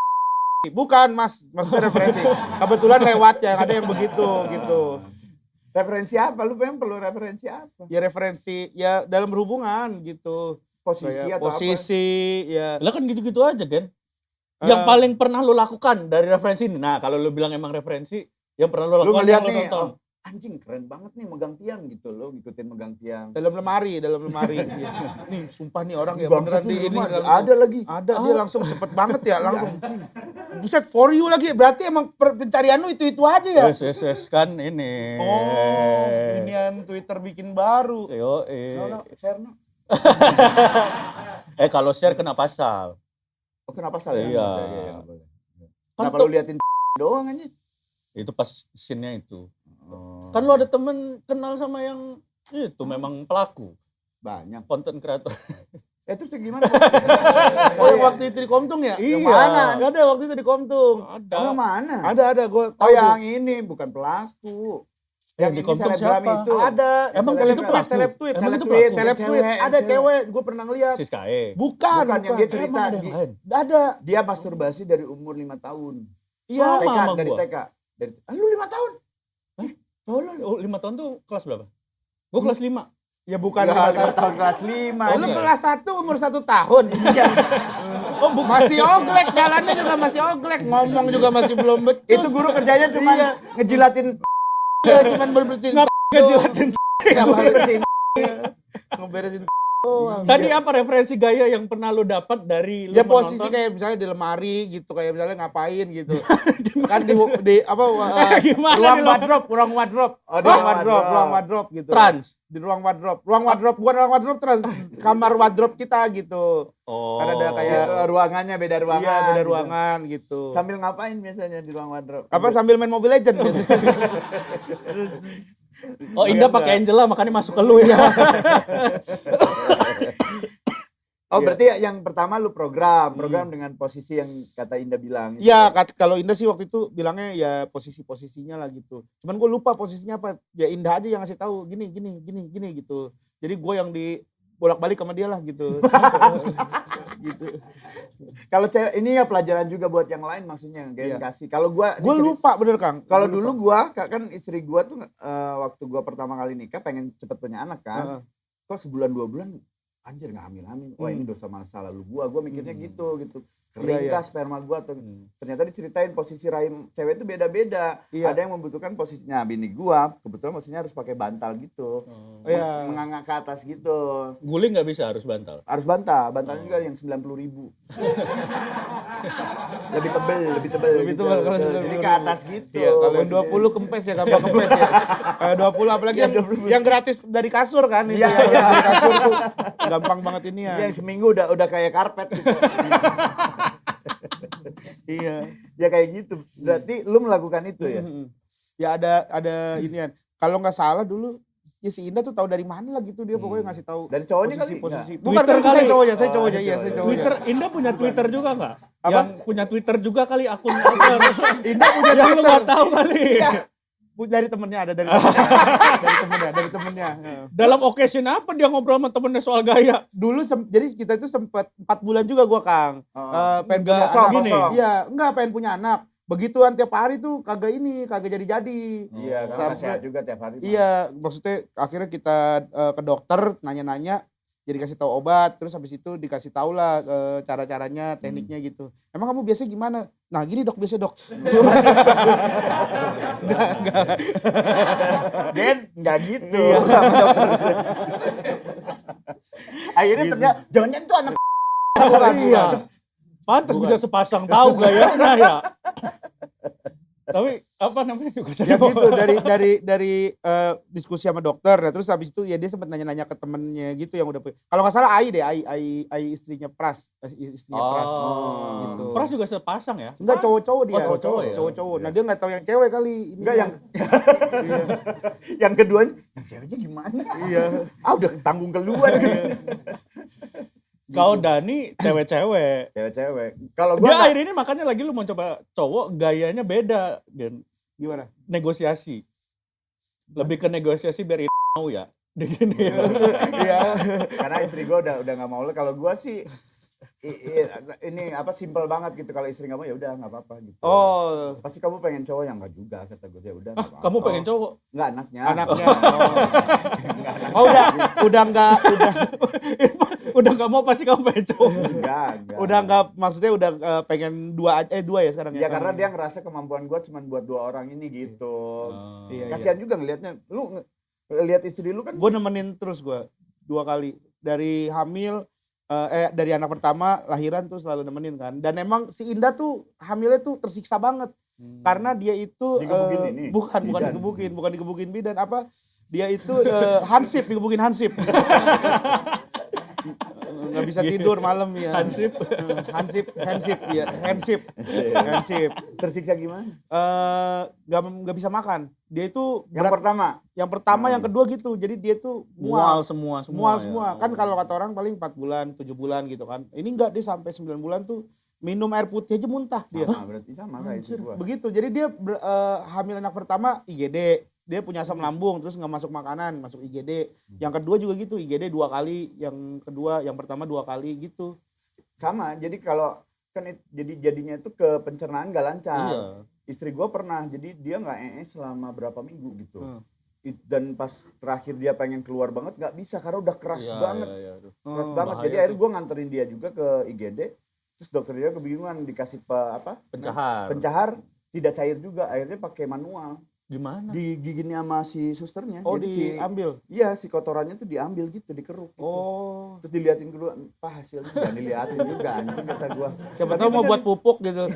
Bukan mas, maksudnya referensi. Kebetulan lewat ya, ada yang begitu gitu. Referensi apa? Lu pengen perlu referensi apa? Ya referensi ya dalam berhubungan gitu. Posisi Kayak atau posisi ya. Lah kan gitu-gitu aja Gen. Yang paling pernah lu lakukan dari referensi ini. Nah, kalau lu bilang emang referensi, yang pernah lu apa? Lu lakukan ngeliat yang lu nih, tonton. anjing keren banget nih megang tiang gitu lo, ngikutin megang tiang. Dalam lemari. Iya. Nih sumpah nih orang ya Bangsat beneran tuh di ini. rumah langsung- ada lagi. Ada dia langsung cepet banget ya langsung. Buset for you lagi. Berarti emang pencarian lu itu aja ya. Yes, kan ini. Oh, inian Twitter bikin baru. Yo, No, share no. kalau share kena pasal. Oh, kenapa salah? Iya. Nggak boleh. Kan Kenapa tuh- lu liatin doang aja? Itu pas scene-nya itu. Kan lu ada temen kenal sama yang itu memang pelaku, Banyak. konten kreator. Terus gimana? Oh, yang waktu itu di Komtung ya? Iya. Yang mana? Gak ada waktu itu di Komtung. Kamu mana? Ada gue Oh, yang ini bukan pelaku. Yang di ini Komtung selebgram siapa? itu. Ada. Emang Seleb- itu pelaku? Seleb tweet, Emang seleb itu tweet, pelaku? seleb tweet. Cewek, Ada cewek. cewek, gue pernah ngeliat. Siskae. Bukan, Bukan, yang dia bukan. cerita. Emang ada yang lain? Ada. Dia masturbasi dari umur 5 tahun. Iya. Sama TK, sama dari gua. TK. Lu 5 tahun? Hah? Tolol. Oh, 5 tahun tuh kelas berapa? Gue kelas 5. Ya bukan Ya, 5 5 tahun. tahun kelas 5. Oh, lu kelas 1 umur 1 tahun. Masih oglek, jalannya juga masih oglek, ngomong juga masih belum becus. Itu guru kerjanya cuma Iya. ngejilatin Iya, cuman berbersihin Ngejilatin. bersihin. ngeberesin doang. Tadi apa referensi gaya yang pernah lu dapat dari lu Ya posisi menonton? kayak misalnya di lemari gitu, kayak misalnya ngapain gitu. Kan di apa Gimana ruang nih lo? wardrobe, Oh, di ruang wardrobe gitu. Trans. Di ruang wardrobe bukan ruang wardrobe trans, kamar wardrobe kita gitu. Oh. Kan ada kayak Ruangannya beda ruangan. iya beda gitu. ruangan gitu. Sambil ngapain biasanya di ruang wardrobe? Apa sambil main Mobile Legend biasanya. Oh, Indah pakai Angela makanya masuk ke lu ya. Oh, berarti yang pertama lu program dengan posisi yang kata Indah bilang. Iya, kalau Indah sih waktu itu bilangnya ya posisi-posisinya lah gitu. Cuman gue lupa posisinya apa. Ya Indah aja yang ngasih tahu gini gitu. Jadi gue yang di bolak-balik sama dia lah gitu. Gitu. Kalau cewek ini ya pelajaran juga buat yang lain maksudnya yang kasih. Kalau Gue lupa bener Kang. Kalau dulu gua kan istri gua tuh waktu gua pertama kali nikah pengen cepet punya anak kan. Kok sebulan 2 bulan anjir nggak hamil. Wah ini dosa masa lalu gua mikirnya gitu. Kering kah sperma gua tuh. Ternyata diceritain posisi rahim cewek itu beda-beda. Iya. Ada yang membutuhkan posisinya bini gua kebetulan posisinya harus pakai bantal gitu. Iya. Mengangkat ke atas gitu. Guling nggak bisa, harus bantal. Harus bantalnya juga yang 90.000. lebih tebel Lebih gitu. tebel kalau Jadi 90.000. ke atas gitu. Iya, kalau yang 20 kempes ya, gampang kempes ya. 20 apalagi yang gratis dari kasur kan itu Iya, yang gratis dari kasur tuh gampang banget ini ya. Yang seminggu udah kayak karpet gitu. Iya. Ya kayak gitu. Berarti lu melakukan itu ya? Ya ada inian. Kalau nggak salah dulu ya si Indah tuh tahu dari mana lah gitu dia pokoknya ngasih tahu Dari cowoknya kali? posisi. Enggak. Bukan Twitter kan saya kali. cowoknya, saya Oh, cowoknya, iya cowok. saya cowoknya. Twitter, Indah punya Twitter juga nggak? Apa? Yang punya Twitter juga kali akun Twitter. Indah punya Yang lu Twitter. nggak tahu kali. Dari temennya ada dari temennya. dari temennya. Dalam occasion apa dia ngobrol sama temennya soal gaya? Dulu jadi kita itu sempat 4 bulan juga gua Kang. Pengen punya Enggak, anak. gini. Iya, enggak pengen punya anak. Begituan tiap hari tuh kagak jadi-jadi. Iya, karena Sampai- sehat juga tiap hari. Iya, maksudnya akhirnya kita ke dokter nanya-nanya, jadi kasih tahu obat, terus habis itu dikasih tahu lah cara-caranya, tekniknya gitu. Emang kamu biasanya gimana? Nah gini dok, biasa dok. Den, enggak gitu. Iya. Akhirnya ternyata jangan-jangan itu anak Iya. Pantas bisa sepasang tahu gayanya ya. Tapi apa namanya? Ya gitu dari diskusi sama dokter, nah, terus habis itu ya dia sempat nanya-nanya ke temennya gitu yang udah kalau nggak salah Ai istrinya Pras, istrinya Pras. Gitu. Pras juga sepasang ya? Enggak cowok-cowok dia. Oh, cowok-cowok ya? Cowok-cowok. Nah dia nggak tahu yang cewek kali. Ini Enggak yang yang keduanya, yang ceweknya gimana? Iya. Udah tanggung keluar gitu. Kau Dani cewek-cewek. Cewek-cewek. Kalau Dia gua akhir ini makanya lagi lu mau coba cowok gayanya beda. Dan Gimana? negosiasi. Lebih ke negosiasi biar mau ya. Gini ya. Iya. karena istri gua udah nggak mau. Kalau gua sih ini apa simpel banget gitu. Kalau istri nggak mau ya udah nggak apa-apa gitu. Oh, Pasti kamu pengen cowok yang nggak juga kata gue ya udah. nggak apa-apa. Kamu pengen cowok? Nggak anaknya. anaknya. Oh, udah enggak Udah gak mau pasti kamu pengen cowok. Enggak. udah enggak maksudnya udah pengen dua ya sekarang Ya karena dia ngerasa kemampuan gua cuma buat 2 orang ini gitu. Iya, Kasihan juga ngelihatnya. Lu lihat istri lu kan gue nemenin terus gue 2 kali dari hamil dari anak pertama lahiran tuh selalu nemenin kan, dan emang si Indah tuh hamilnya tuh tersiksa banget karena dia itu Digebukin ini? bukan Bidan. digebukin bidan, apa dia itu digebukin hansip nggak bisa tidur malam ya. Hansip. Hansip. tersiksa gimana? Nggak bisa makan. Dia itu Yang pertama. yang kedua gitu. Jadi dia tuh Mual mual semua. semua. Ya. Kan kalau kata orang paling 4 bulan, 7 bulan gitu kan. Ini enggak, dia sampai 9 bulan tuh minum air putih aja muntah dia. Berarti sama kayak istri gua. Begitu. Jadi dia hamil anak pertama IGD. Dia punya asam lambung, terus nggak masuk makanan, masuk IGD. Yang kedua juga gitu, IGD 2 kali, yang pertama 2 kali gitu. Sama. Jadi kalau kan jadinya itu ke pencernaan gak lancar. Iya. Istri gua pernah, jadi dia nggak selama berapa minggu gitu. Dan pas terakhir dia pengen keluar banget nggak bisa karena udah keras Iya, banget. iya, iya. Keras banget. Bahaya Jadi tuh. akhirnya gue nganterin dia juga ke IGD. Terus dokternya kebingungan dikasih Pencahar. pencahar tidak cair juga, akhirnya pakai manual. Gimana? Digigit sama si susternya. Oh, Jadi diambil. iya, si kotorannya tuh diambil gitu, dikeruk gitu. Oh. Terus diliatin kedua, Pak hasilnya jangan diliatin juga anjing kata gua. Siapa tahu mau buat pupuk gitu.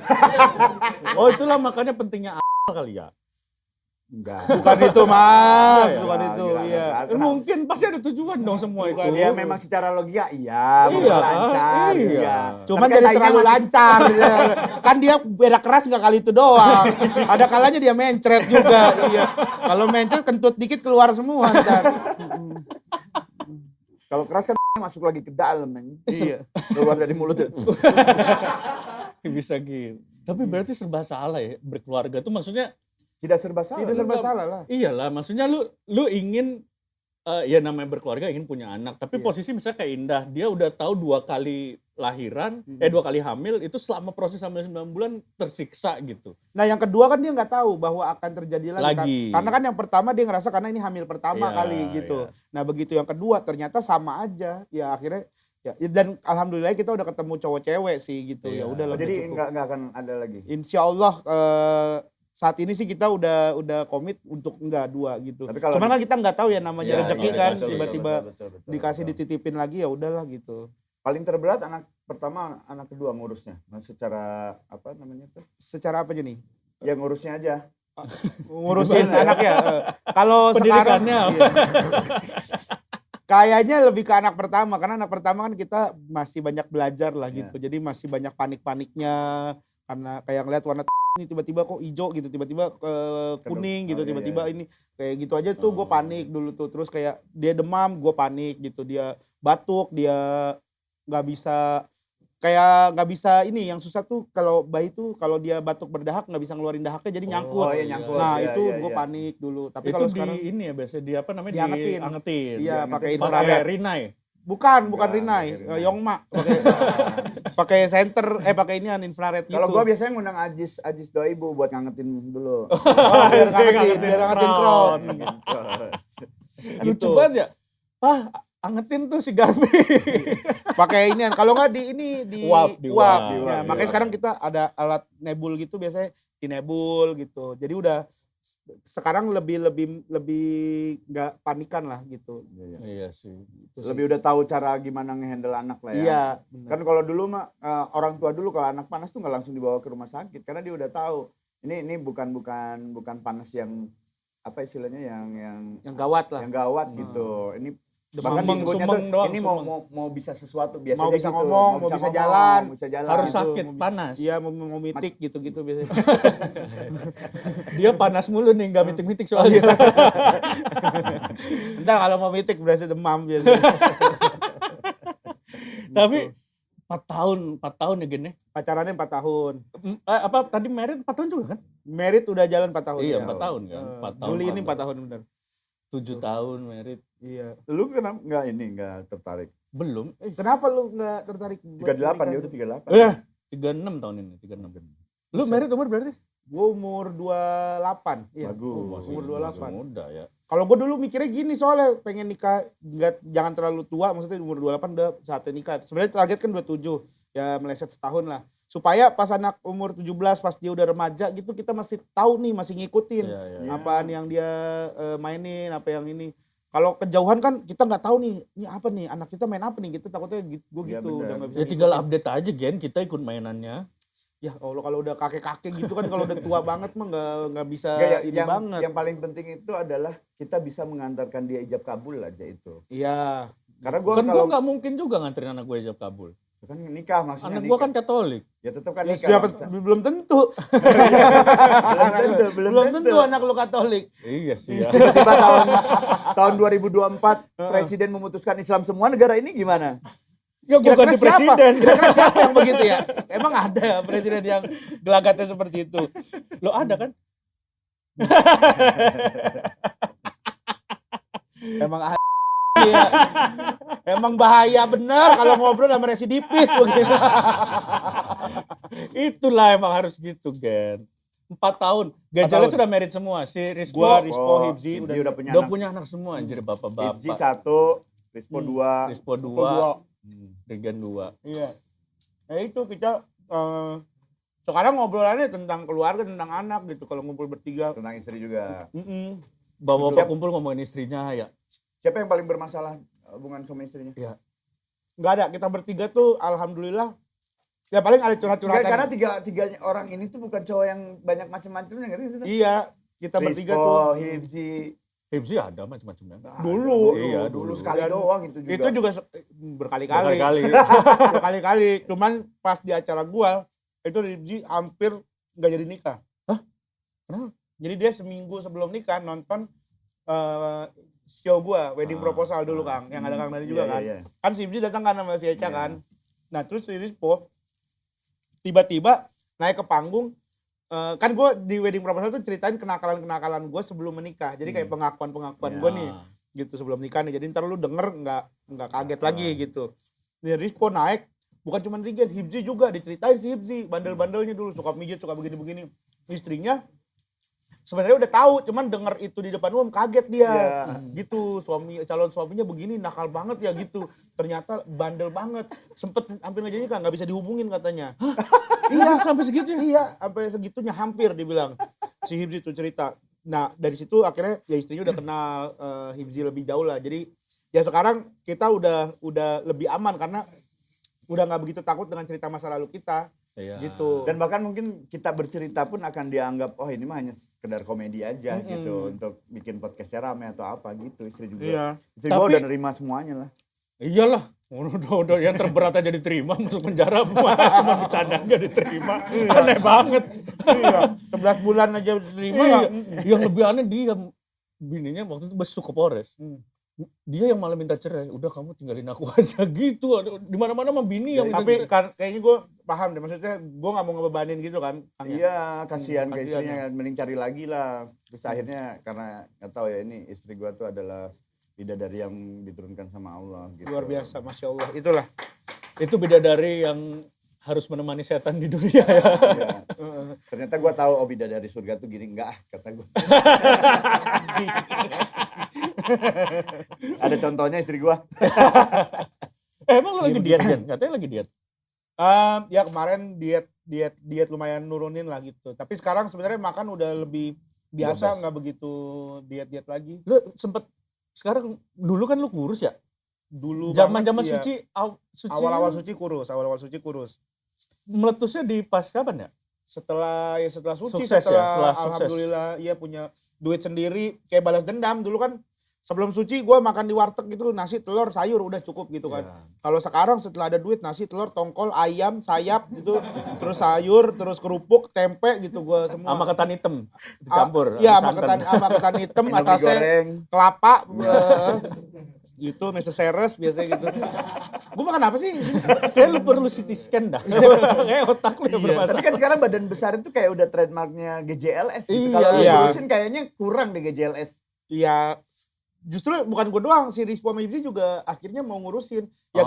Oh, itulah makanya pentingnya kali ya. Enggak. Bukan itu, Mas. Iya, Bukan itu, iya. Mungkin pasti ada tujuan dong semua itu. Ya memang secara logika iya, Iya, lancar, iya. iya. Cuman Tapi jadi kan terlalu tainya masih- lancar. Ya. Kan dia beda keras nggak kali itu doang. Ada kalanya dia mencret juga. Iya. Kalau mencret kentut dikit keluar semua ntar. Kalau keras kan masuk lagi ke dalam anjing. Iya. Keluar dari mulut tuh. Bisa gitu. Tapi berarti serba salah ya berkeluarga tuh, maksudnya Tidak serba salah. Itu serba salah lah. iyalah, maksudnya lu ingin ya namanya berkeluarga ingin punya anak, tapi Iya. posisi misalnya kayak Indah, dia udah tahu 2 kali lahiran, 2 kali hamil, itu selama proses sampai 9 bulan tersiksa gitu. Nah yang kedua kan dia nggak tahu bahwa akan terjadi lagi. Lagi. Karena kan yang pertama dia ngerasa karena ini hamil pertama Iya, kali gitu. iya. Nah begitu yang kedua ternyata sama aja. Ya akhirnya ya dan alhamdulillah kita udah ketemu cowok cewek sih gitu. Iya. Ya udah Jadi cukup. enggak akan ada lagi. Insya Allah saat ini sih kita udah komit untuk enggak 2 gitu. Tapi kalau Cuman kan kita nggak tahu ya namanya Iya, rezeki iya, kan betul, tiba-tiba betul, dikasih betul. dititipin lagi ya udahlah gitu. Paling terberat anak pertama, anak kedua ngurusnya. Nah, secara apa namanya tuh? Secara apa aja nih? Ya ngurusnya aja. Ngurusin anak ya. Kalau sekarang Pendidikannya. iya. Kayaknya lebih ke anak pertama karena anak pertama kan kita masih banyak belajar lah gitu. Jadi masih banyak panik-paniknya karena kayak ngeliat warna ini tiba-tiba kok hijau gitu, tiba-tiba kuning gitu, Oh, iya, tiba-tiba iya. ini kayak gitu aja tuh gue panik dulu tuh. Terus kayak dia demam, gue panik gitu. Dia batuk, dia nggak bisa ini yang susah tuh kalau bayi tuh kalau dia batuk berdahak nggak bisa ngeluarin dahaknya jadi nyangkut. Oh, iya, nyangkut. Nah Iya, itu iya, gue iya. panik dulu. Tapi Itu kalau di sekarang ini ya biasanya di apa namanya Diangetin. diangetin. iya pakai Pakai infrared. Pakai Rinai. Bukan Enggak, Rinai, pakai Rinai. Yongma. Pakai center, pakai inian infrared gitu. Kalau gua biasanya ngundang Ajis doa ibu buat ngangetin dulu. Oh, biar Dia ngangetin crown. Lucu Gitu. banget ya. Pak, angetin tuh si Garbi. Pakai inian. Kalau nggak di ini di Uap, uap. di Ya, uap. makanya sekarang kita ada alat nebul gitu biasanya di nebul gitu. Jadi udah sekarang lebih nggak panikan lah gitu. Iya sih. Itu sih. Lebih udah tahu cara gimana ngehandle anak lah ya. Iya. bener. Kan kalau dulu mah orang tua dulu kalau anak panas tuh nggak langsung dibawa ke rumah sakit karena dia udah tahu ini bukan panas yang apa istilahnya yang gawat lah. yang gawat gitu. Ini bahkan Sumeng- disebutnya sumeng tuh doang, ini sumeng. mau bisa sesuatu biasanya Mau bisa gitu. ngomong, mau bisa jalan. mau bisa jalan. Harus Itu, sakit, mau bisa- panas. Iya mau mitik gitu-gitu biasanya. Dia panas mulu nih, nggak mitik-mitik soalnya. Ntar kalau mau mitik berasa demam biasanya. Tapi 4 tahun ya Gen ya. Pacarannya 4 tahun. Apa tadi married 4 tahun juga kan? Merit udah jalan 4 tahun. Iya, ya. 4 tahun kan. 4 tahun. Juli ini 4 tahun benar. 7 tahun married. Iya. Lu kenapa nggak tertarik? Belum. Kenapa lu nggak tertarik? buat 38 dia menikah? udah 38. 36 tahun ini, 36. Lu married umur berarti? Gue umur 28. Iya. Bagus. Umur 28. Muda ya. Kalau gue dulu mikirnya gini soalnya pengen nikah jangan terlalu tua, maksudnya umur 28 udah saatnya nikah. Sebenarnya target kan 27, ya meleset setahun lah. Supaya pas anak umur 17 pas dia udah remaja gitu kita masih tahu nih, masih ngikutin Iya, iya. apaan yang dia mainin, apa yang ini. Kalau kejauhan kan kita nggak tahu nih, ini apa nih anak kita main apa nih gitu, takutnya gue Iya, gitu bener. udah nggak bisa. Ya tinggal ngikutin. update aja Gen, kita ikut mainannya. Ya Allah kalau udah kakek-kakek gitu kan kalau udah tua banget mah nggak bisa Nggak, ini banget. yang paling penting itu adalah kita bisa mengantarkan dia ijab kabul aja itu. Iya. Karena gua Kan kalau gua nggak mungkin juga nganterin anak gue ijab kabul. kan nikah maksudnya Anak nikah. gua kan Katolik. Ya tetap kan Ya, nikah. siapa, bangsa. belum tentu. belum tentu anak lu Katolik. Iya sih ya. Tiba-tiba tahun 2024 presiden memutuskan Islam semua negara ini gimana? Ya gua ganti siapa? presiden. Kira-kira siapa yang begitu ya? Emang ada presiden yang gelagatnya seperti itu? Lo ada kan? Emang ada. Iya. Emang bahaya bener kalau ngobrol sama residipis begitu. Itulah emang harus gitu Gen. 4 tahun. Gajalnya tahun. sudah married semua. Si Rispo Gua Rispo, Hibzi udah punya udah anak. punya anak semua anjir Hibzi bapak-bapak. 1, Rispo 2. Rispo 2, Dua. Regen 2. Iya. Ya itu kita sekarang ngobrolannya tentang keluarga, tentang anak gitu kalau ngumpul bertiga. Tentang istri juga. Bapak kumpul ngomongin istrinya ya. Siapa yang paling bermasalah hubungan sama istrinya? Ya. Nggak ada, kita bertiga tuh alhamdulillah ya paling ada curhat-curhatan. Karena tiga orang ini tuh bukan cowok yang banyak macam-macamnya, ngerti sih? Iya, kita bertiga Rispo, tuh Hibzi ada macam-macamnya. dulu. Iya, dulu dulu. sekali Dan doang itu juga. Itu juga berkali-kali. Berkali-kali. Berkali-kali. Cuman pas di acara gua itu Ribzi hampir nggak jadi nikah. Hah? Kenapa? Jadi dia seminggu sebelum nikah nonton show gua, wedding proposal dulu Kang, yang ada Kang Dani juga kan. Iya. Kan si Ribzi datang kan sama si Eca kan. Nah terus si Rispo tiba-tiba naik ke panggung. Kan gue di wedding proposal tuh ceritain kenakalan-kenakalan gue sebelum menikah. Jadi kayak pengakuan-pengakuan gue nih gitu sebelum nikah nih. Jadi ntar lu denger nggak kaget lagi gitu. Nih Rispo naik, bukan cuma Rigen, Hibzi juga diceritain si Hibzi bandel-bandelnya dulu suka mijit, suka begini-begini. Istrinya sebenarnya udah tahu, cuman denger itu di depan umum kaget dia. Gitu, calon suaminya begini nakal banget ya gitu. Ternyata bandel banget. Sempet hampir nggak jadi nikah, nggak bisa dihubungin katanya. Iya, sampai segitu ya? Iya, sampai segitunya hampir dibilang. Si Hibzi itu cerita. Nah, dari situ akhirnya ya istrinya udah kenal Hibzi lebih jauh lah. Jadi ya sekarang kita udah lebih aman karena udah nggak begitu takut dengan cerita masa lalu kita. Iya. Gitu. Dan bahkan mungkin kita bercerita pun akan dianggap oh ini mah hanya sekedar komedi aja gitu untuk bikin podcastnya rame atau apa gitu. Istri juga. Iya. Istri gua udah nerima semuanya lah. Iyalah, udah yang terberat aja diterima, masuk penjara cuma bercanda nggak diterima. Aneh banget. Iya, 11 bulan aja diterima ya. Yang lebih aneh dia, bininya waktu itu besuk ke Polres. Dia yang malah minta cerai, udah kamu tinggalin aku aja gitu. Di mana-mana mah bini yang minta Tapi cerai. kayaknya gue paham deh, maksudnya gue gak mau ngebebanin gitu kan. Kang, ya. Iya, kasihan ke kasihan istrinya kan, mending cari lagi lah. Terus akhirnya karena nggak tahu ya ini istri gua tuh adalah bidadari yang diturunkan sama Allah gitu. Luar biasa, Masya Allah. Itulah. Itu bidadari yang harus menemani setan di dunia ya. Iya. Ternyata gua tahu oh bidadari surga tuh gini enggak kata gua. Ada contohnya istri gua. Emang lo lagi diet kan? Katanya lagi diet. Ya kemarin diet lumayan nurunin lah gitu. Tapi sekarang sebenarnya makan udah lebih biasa, nggak begitu diet lagi. Lu sempet sekarang dulu kan lu kurus ya? Dulu Zaman-zaman banget, iya. suci Awal-awal suci kurus. meletusnya di pas kapan ya? Setelah suci, Sukses ya, setelah sukses. alhamdulillah iya punya duit sendiri, kayak balas dendam. Dulu kan sebelum suci gue makan di warteg gitu, nasi, telur, sayur udah cukup gitu kan. Ya. Kalau sekarang setelah ada duit, nasi, telur, tongkol, ayam, sayap gitu, terus sayur, terus kerupuk, tempe gitu gue semua. Sama ketan hitam dicampur. Iya, sama sama ketan hitam, Indomie atasnya goreng. kelapa. Itu meseseres biasanya gitu. Gue makan apa sih? Kayak lu perlu CT scan dah. Kayak otak lu yang Tapi bermasalah. kan sekarang badan besar itu kayak udah trademarknya GJLS gitu. Iya. Kalau lu Iya. urusin kayaknya kurang deh GJLS. Iya, justru bukan gue doang, si Rispo sama Ibzi juga akhirnya mau ngurusin. Ya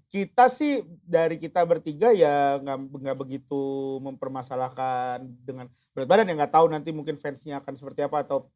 kita sih dari kita bertiga ya nggak begitu mempermasalahkan dengan berat badan, ya nggak tahu nanti mungkin fansnya akan seperti apa atau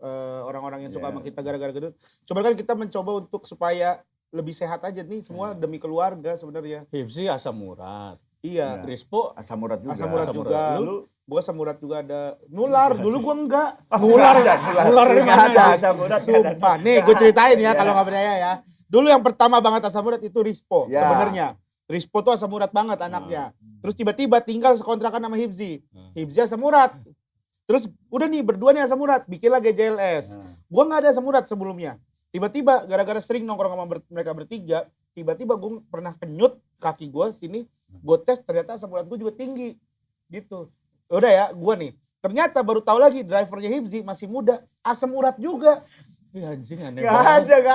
orang-orang yang suka sama kita gara-gara gendut. Coba kan kita mencoba untuk supaya lebih sehat aja nih, semua demi keluarga sebenarnya. Hibzi asam urat. Iya. Rispo Asam urat juga. Asam urat Asam juga. urat. Lu gue asam urat juga ada. Nular, dulu gue enggak. nular dari Nggak mana? ada asam urat. nggak ada. Sumpah, nih gue ceritain ya kalau nggak percaya ya. Dulu yang pertama banget asam urat itu Rispo Ya. sebenarnya. Rispo tuh asam urat banget anaknya. Terus tiba-tiba tinggal sekontrakan sama Hibzi. Hibzi asam urat. Terus udah nih berdua nih asam urat, bikinlah GJLS. Gua nggak ada asam urat sebelumnya. Tiba-tiba gara-gara sering nongkrong sama mereka bertiga, tiba-tiba gue pernah kenyut kaki gue sini. Gue tes ternyata asam urat gue juga tinggi. Gitu. Udah ya, gue nih. Ternyata baru tahu lagi drivernya Hibzi masih muda, asam urat juga. Iya anjing aneh Nggak banget. ada. Ya,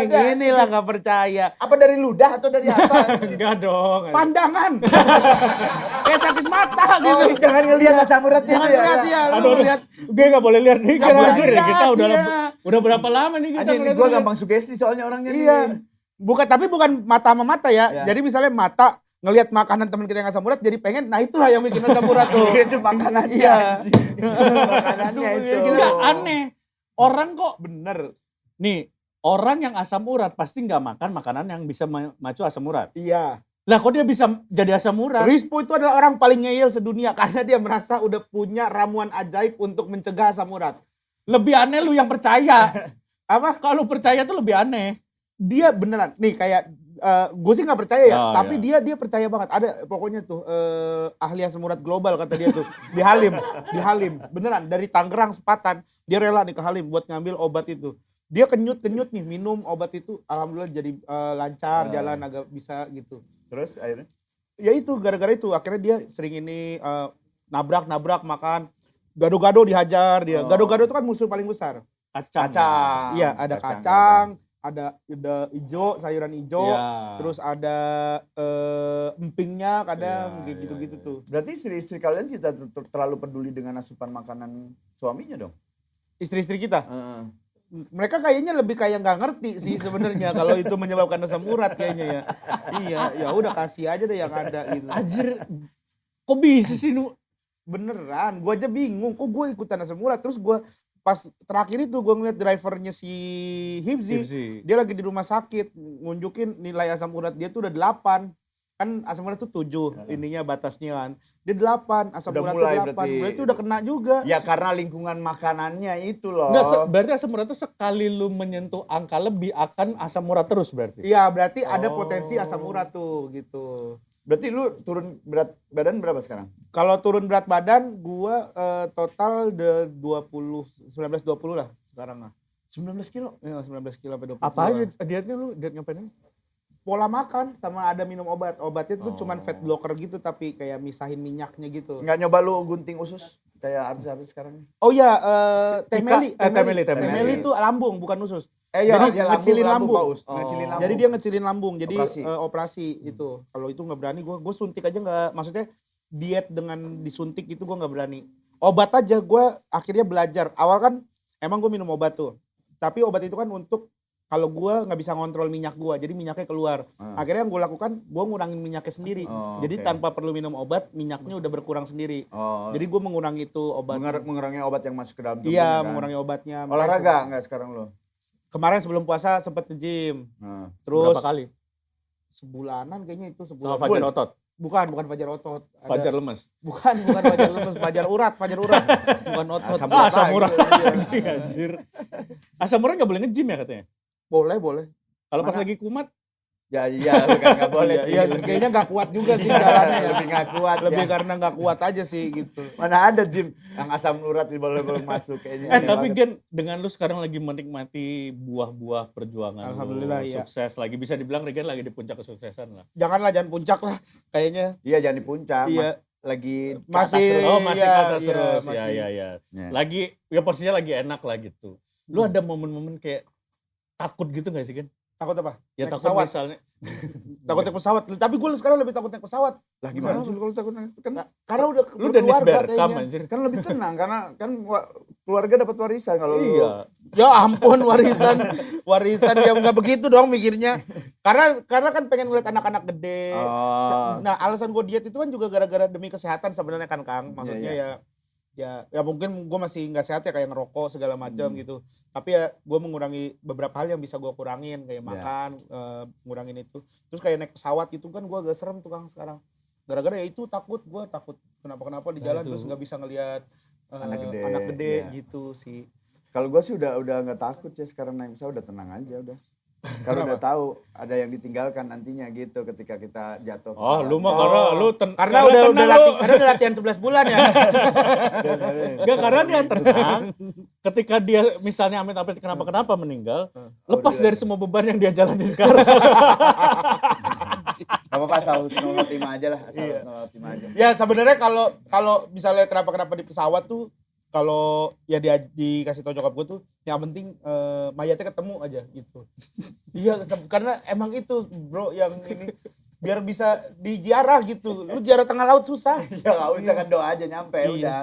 Nggak ada. inilah nggak percaya. Apa dari ludah atau dari apa? Enggak dong. Pandangan. Kayak sakit mata gitu. Oh, jangan ngelihat asam uratnya. Jangan itu lihat ya, Aduh, lu lihat. gue nggak boleh lihat nih. Nggak Karena boleh anjir lihat, kita iya. udah berapa lama nih kita Anjir, ngeliat gue ini? gampang sugesti soalnya orangnya Iya. nih. Tapi bukan mata sama mata ya. Ya. Jadi misalnya mata ngelihat makanan teman kita yang asam urat jadi pengen, nah itulah yang bikin asam urat tuh. Itu makanannya. Iya. Makanannya itu. Enggak aneh. Orang kok Bener. nih orang yang asam urat pasti nggak makan makanan yang bisa memacu asam urat. Iya. Lah kok dia bisa jadi asam urat? Rispo itu adalah orang paling ngeyel sedunia karena dia merasa udah punya ramuan ajaib untuk mencegah asam urat. Lebih aneh lu yang percaya. Apa? Kalau percaya tuh lebih aneh. Dia beneran. Nih kayak gue sih nggak percaya ya, Oh, tapi iya. dia percaya banget. Ada pokoknya tuh ahli asam urat global kata dia tuh di Halim, beneran dari Tangerang Sepatan dia rela nih ke Halim buat ngambil obat itu. Dia kenyut nih minum obat itu, alhamdulillah jadi lancar jalan agak bisa gitu. Terus akhirnya? Ya itu gara-gara itu akhirnya dia sering ini nabrak makan gado-gado dihajar dia. Gado-gado itu kan musuh paling besar. Kacang. Iya, ada kacang, ada hijau, sayuran hijau, Iya. terus ada empingnya kadang Iya, gitu-gitu iya. tuh. Berarti istri-istri kalian tidak terlalu peduli dengan asupan makanan suaminya dong? Istri-istri kita, Heeh. mereka kayaknya lebih kayak nggak ngerti sih sebenarnya kalau itu menyebabkan asam urat kayaknya ya. Iya, ya udah kasih aja deh yang ada gitu. Anjir. Kok bisa sih Nu? Beneran, gua aja bingung, kok gue ikutan asam urat. Terus gua pas terakhir itu gue ngeliat drivernya si Hibzi, dia lagi di rumah sakit, ngunjukin nilai asam urat dia tuh udah 8. Kan asam urat tuh 7 ininya batasnya kan. Dia 8, asam Udah urat mulai tuh 8. berarti. Berarti udah kena juga. Ya karena lingkungan makanannya itu loh. Enggak, berarti asam urat itu sekali lu menyentuh angka lebih akan asam urat terus berarti. Iya, berarti ada Oh. potensi asam urat tuh gitu. Berarti lu turun berat badan berapa sekarang? Kalau turun berat badan gua total 19-20 lah sekarang lah. 19 kilo. Iya, 19 kilo sampai 20 Apa kilo. aja dietnya lu? Diet ngapain? Pola makan sama ada minum obat. Obatnya tuh cuman Oh. fat blocker gitu tapi kayak misahin minyaknya gitu. Enggak nyoba lu gunting usus kayak artis-artis sekarang? Oh iya, Teh Temeli Meli. itu lambung bukan usus. Iya, Jadi dia ngecilin lambung. Paus. Oh. Ngecilin lambung. Jadi dia ngecilin lambung. Jadi Operasi. operasi itu. Kalau itu nggak berani gue suntik aja nggak. Maksudnya diet dengan disuntik itu gue nggak berani. Obat aja gue akhirnya belajar. Awal kan emang gue minum obat tuh. Tapi obat itu kan untuk kalau gue nggak bisa ngontrol minyak gue, jadi minyaknya keluar. Akhirnya yang gue lakukan, gue ngurangin minyaknya sendiri. Oh, Jadi oke. tanpa perlu minum obat, minyaknya udah berkurang sendiri. Oh, Jadi gue mengurangi itu obat. mengurangi obat yang masuk ke dalam tubuh. Iya, kan? mengurangi obatnya. Olahraga enggak sekarang lu? Kemarin sebelum puasa sempet ke-gym. Nah. Terus Berapa kali? sebulanan kayaknya itu Sama sebulan. Fajar otot. Bukan Fajar otot. Ada- Fajar lemes. Bukan Fajar lemes, Fajar urat. Bukan otot. Asam Ah, asam urat. Iya. Anjir. Asam urat nggak boleh nge-gym ya katanya. Boleh. Kalau pas Mana? lagi kumat, Ya iya, lu kan enggak boleh sih. Iya, kayaknya nggak kuat juga sih jalannya. ya. Lebih enggak kuat. Lebih ya. karena nggak kuat aja sih gitu. Mana ada gym yang asam urat boleh masuk kayaknya. tapi Gen, dengan lu sekarang lagi menikmati buah-buah perjuangan Alhamdulillah, lu, iya. sukses lagi, bisa dibilang Regen lagi di puncak kesuksesan lah. Jangan puncak lah kayaknya. Iya, jangan di puncak. Iya. Lagi ke atas Masih- terus. Oh masih Iya, ke atas iya, terus, masih. ya. Ya. Lagi, ya posisinya lagi enak lah gitu. Lu ada momen-momen kayak takut gitu gak sih Gen? Takut apa? Ya Naik takut pesawat. misalnya, Takut naik pesawat. Tapi gue sekarang lebih takut naik pesawat. Lah gimana sih lu kalau takut kan Karena udah lu Dennis berkeluarga Bergkamp kayaknya. anjir. kan lebih tenang karena kan keluarga dapat warisan kalau lu. Iya. Ya ampun warisan yang nggak begitu dong mikirnya. Karena kan pengen ngeliat anak-anak gede. Oh. Nah alasan gue diet itu kan juga gara-gara demi kesehatan sebenarnya kan Kang. Maksudnya ya mungkin gue masih nggak sehat ya kayak ngerokok segala macam gitu. Tapi ya gue mengurangi beberapa hal yang bisa gue kurangin kayak makan, ngurangin itu. Terus kayak naik pesawat itu kan gue agak serem tuh Kang sekarang. Gara-gara ya itu takut kenapa-kenapa di Nah, jalan itu. terus nggak bisa ngelihat Anak gede, iya. gitu sih. Kalau gue sih udah nggak takut ya sekarang naik pesawat udah tenang aja udah. Karena udah tahu ada yang ditinggalkan nantinya gitu ketika kita jatuh. Oh pesawat. lu mah karena lu Karena udah latihan 11 bulan ya. Enggak, karena dia tenang. Ketika dia misalnya amit-amit kenapa-kenapa meninggal, lepas dari semua beban yang dia jalani sekarang. Gak apa-apa asal 0,5 aja lah, asal 0,5 aja. Ya sebenarnya kalau misalnya kenapa di pesawat tuh kalau ya dikasih tau nyokap gue tuh yang penting mayatnya ketemu aja gitu. Iya karena emang itu bro yang ini biar bisa diziarah gitu. Lu ziarah tengah laut susah. Ya gak usah kan doa aja nyampe Iya. udah.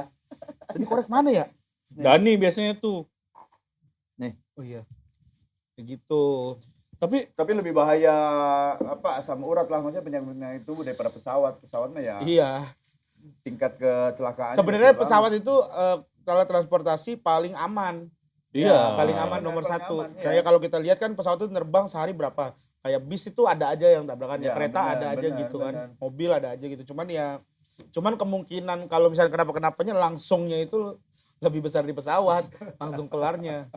Ini korek mana ya? Dani biasanya tuh. Oh iya. Kayak gitu. Tapi lebih bahaya apa asam urat lah maksudnya penyakit itu daripada pesawat. Pesawat mah ya Iya. tingkat kecelakaan. Sebenarnya pesawat itu kalau transportasi paling aman. Iya. Paling aman nomor paling satu. aman, iya. Kayak kalau kita lihat kan pesawat itu nerbang sehari berapa? kayak bis itu ada aja yang tabrakan, ya Ya, kereta benar, ada aja benar, gitu kan, benar. mobil ada aja gitu. Cuman kemungkinan kalau misalnya kenapa-kenapanya langsungnya itu lebih besar di pesawat, langsung kelarnya.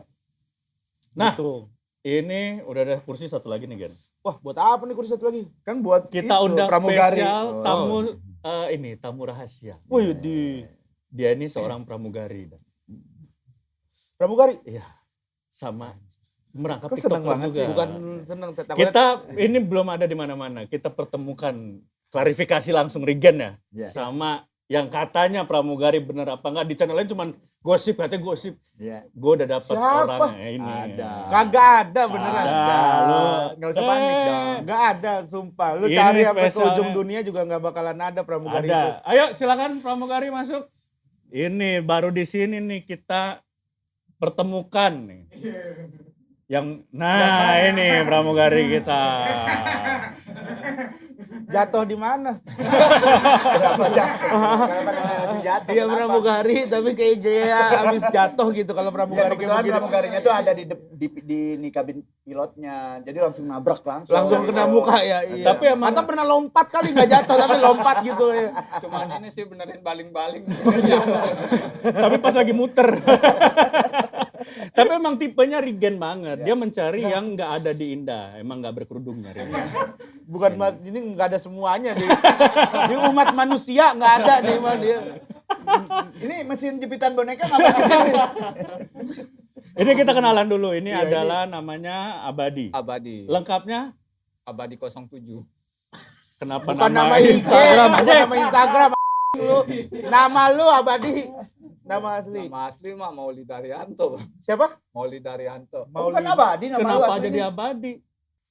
Nah, Gitu. ini udah ada kursi satu lagi nih, Gen. Wah, buat apa nih kursi satu lagi? Kan buat Kita itu, undang pramugari. spesial Oh. tamu tamu rahasia. Wih, di Dia ini seorang pramugari. pramugari. Iya. Sama merangkap Kok seneng TikToker banget juga. sih? Bukan senang, Kita ini belum ada di mana-mana. Kita pertemukan klarifikasi langsung Regen ya. Iya. Sama yang katanya pramugari bener apa enggak, di channel lain cuman gosip, katanya gosip. Iya. Gue udah dapat Siapa? orangnya ini. Ada. Kagak ada beneran. Ada, lu. Nggak usah panik dong. Nggak ada, sumpah. Lu Ini cari sampai ke spesialnya. ujung dunia juga nggak bakalan ada pramugari itu. Ada. Ayo silakan pramugari masuk. Ini baru di sini nih kita pertemukan nih. Ini pramugari kita. Jatuh di mana? Kenapa langsung jatuh? Iya Kenapa? pramugari, tapi kayak gaya habis jatuh gitu kalau Ya, pramugari kayak kebetulan begini. pramugarinya tuh ada di kabin pilotnya. Jadi langsung nabrak langsung. Langsung kena muka ya. Iya. Tapi emang- Atau pernah lompat kali nggak jatuh tapi lompat gitu ya. Cuman ini sih benerin baling-baling. Tapi pas lagi muter. Tapi emang tipenya Regen banget. Dia mencari yang nggak ada di Indah. Emang nggak berkerudungnya Regen. Bukan ini nggak ada semuanya di umat manusia nggak ada nih mah dia. Ini mesin jepitan boneka ngapain di sini? Ini kita kenalan dulu. Ini Iya, adalah namanya Abadi. Abadi. Lengkapnya Abadi 07. kenapa Bukan nama IG, bukan nama Instagram lu. Nama lu Abadi. Nama asli. Nama asli mah Mauli Daryanto. Siapa? Mauli Daryanto. Bukan Abadi nama lu Kenapa aslinya. jadi Abadi?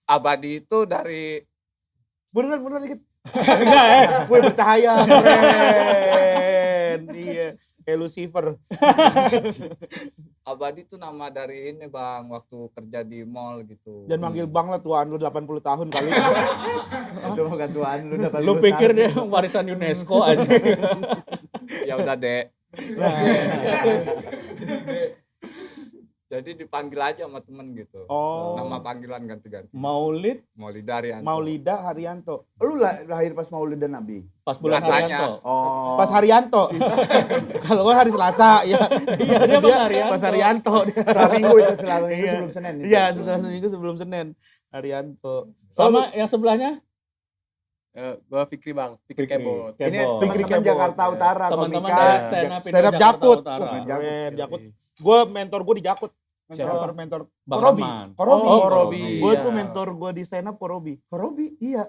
Abadi itu dari Beneran dikit. Enggak ya? Wih bercahaya. Keren. Iya. Kayak Lucifer. Abadi itu nama dari ini Bang, waktu kerja di mall gitu. Jangan manggil bang lah tuan lu 80 tahun kali. Itu bukan tuan lu dapat Lu pikir dia warisan UNESCO aja. Ya udah, Dek. Jadi dipanggil aja sama temen gitu. Oh. Nama panggilan ganti-ganti. Maulid Mauli Daryanto. Maulida Haryanto. Lu lahir pas Maulid dan Nabi. pas bulan Katanya. Haryanto. Oh. Pas Haryanto. Kalau gua hari Selasa ya. Iya, dia pas Haryanto. Pas Haryanto. Setelah minggu itu Iya. sebelum Senin. itu. Iya, setelah seminggu sebelum Senin. Haryanto. Sama yang sebelahnya Gua Fikri Bang, Fikri Kebot. Ini Kebot. Fikri teman-teman Kebot. Jakarta Utara Teman-teman komika. dari stand up Stand up Jakarta Jakut. Utara. Wah, Jakut. keren, Oke, Jakut. oke. Gue mentor gue di Jakut. Siapa? Mentor Bang Korobi. Rahman. Korobi. Oh, Korobi. Gue Iya. tuh mentor gue di stand up Korobi. Korobi? Iya.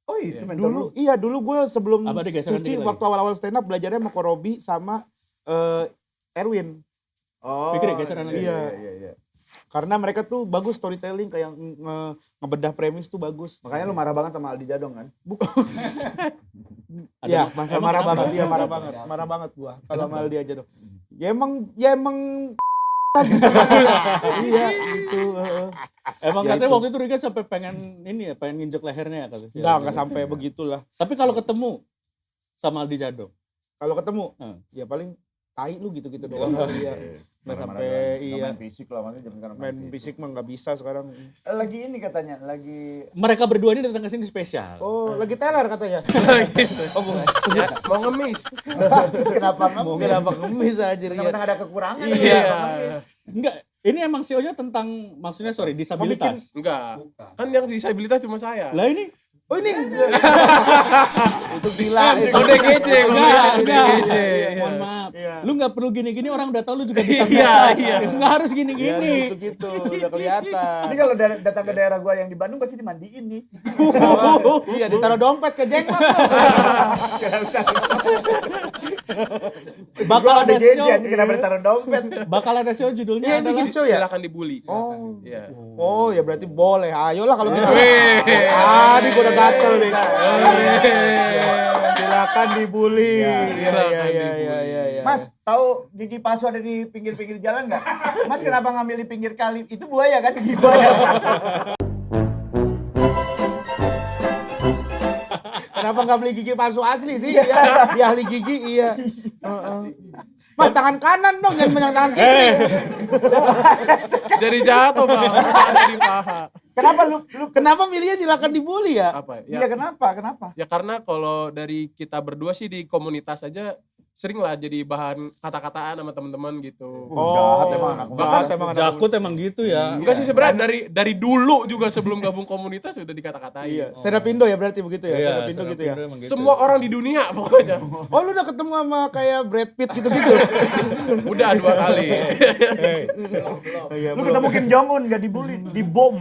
Oh itu Iya. mentor lu. Dulu gue sebelum Apa dia geseran suci dikit lagi? waktu awal-awal stand up belajarnya sama Korobi sama Erwin. Oh. Fikri, geseran lagi. Iya. Karena mereka tuh bagus storytelling, kayak ngebedah premis tuh bagus. Makanya lu marah banget sama Aldi Jadong kan? Iya, Ada- masa emang marah kenapa? banget, dia marah banget gua. Kalau mal dia aja dong. Ya emang iya gitu. Emang Ya katanya itu. waktu itu Regen sampai pengen ini ya, pengen nginjek lehernya katanya. Enggak sampai begitulah. Tapi kalau ketemu sama Aldi Jadong, Kalau ketemu, Hmm. ya paling tai lu gitu-gitu doang. Iya. Nggak sampai iya. Main fisik lah, makanya jangan Main fisik mah nggak bisa sekarang. Lagi ini katanya, lagi mereka berdua ini datang ke sini spesial. Oh, lagi teler katanya. Oh, bukan. Ya, mau ngemis. kenapa Mau ngemis? kenapa ngemis aja ya. Kadang-kadang ada kekurangan. Iya. Enggak, ini emang CEO-nya tentang maksudnya disabilitas. Enggak. Kan yang disabilitas cuma saya. Lah ini Oh ini. Itu gila. itu. ODGJ, enggak. ODGJ. Mohon maaf. Iya. Lu nggak perlu gini-gini, orang udah tahu lu juga bisa. Iya. Enggak harus Iya, gini-gini. gitu-gitu udah kelihatan. Ini kalau datang ke daerah gua yang di Bandung pasti dimandiin nih. Iya, ditaruh dompet ke jenggot tuh. Bakal ada ODGJ, show. anjing kenapa ditaruh dompet? Bakal ada show judulnya Iya, adalah bikin show ya? Silakan dibully. Oh. Iya. Oh, ya berarti boleh. Ayolah kalau gitu. Weh. Nih gua udah gatel nih. Silakan dibully. Iya. Mas, tahu gigi palsu ada di pinggir-pinggir jalan nggak? Mas kenapa ngambil di pinggir kali? Itu buaya kan, gigi buaya. Kenapa nggak beli gigi palsu asli sih? Ya, di ahli gigi iya. Mas tangan kanan dong, jangan tangan kiri. Jadi jatuh Bang. Ada di paha. Kenapa lu Kenapa milihnya silakan dibully ya? Apa? iya kenapa? Ya karena kalau dari kita berdua sih di komunitas aja sering lah jadi bahan kata-kataan sama teman-teman gitu. Jahat emang anak Jahat emang anak Jakut emang gitu ya. Enggak sih sebenarnya dari dulu juga sebelum gabung komunitas udah dikata-katain. Iya, stand up Indo ya berarti begitu ya? Iya, Stand up Indo gitu ya? emang gitu. Semua orang di dunia pokoknya. Oh, lu udah ketemu sama kayak Brad Pitt gitu-gitu? Udah 2 kali. Hey, Iya, Lu ketemu Kim Jong Un gak dibully, dibom.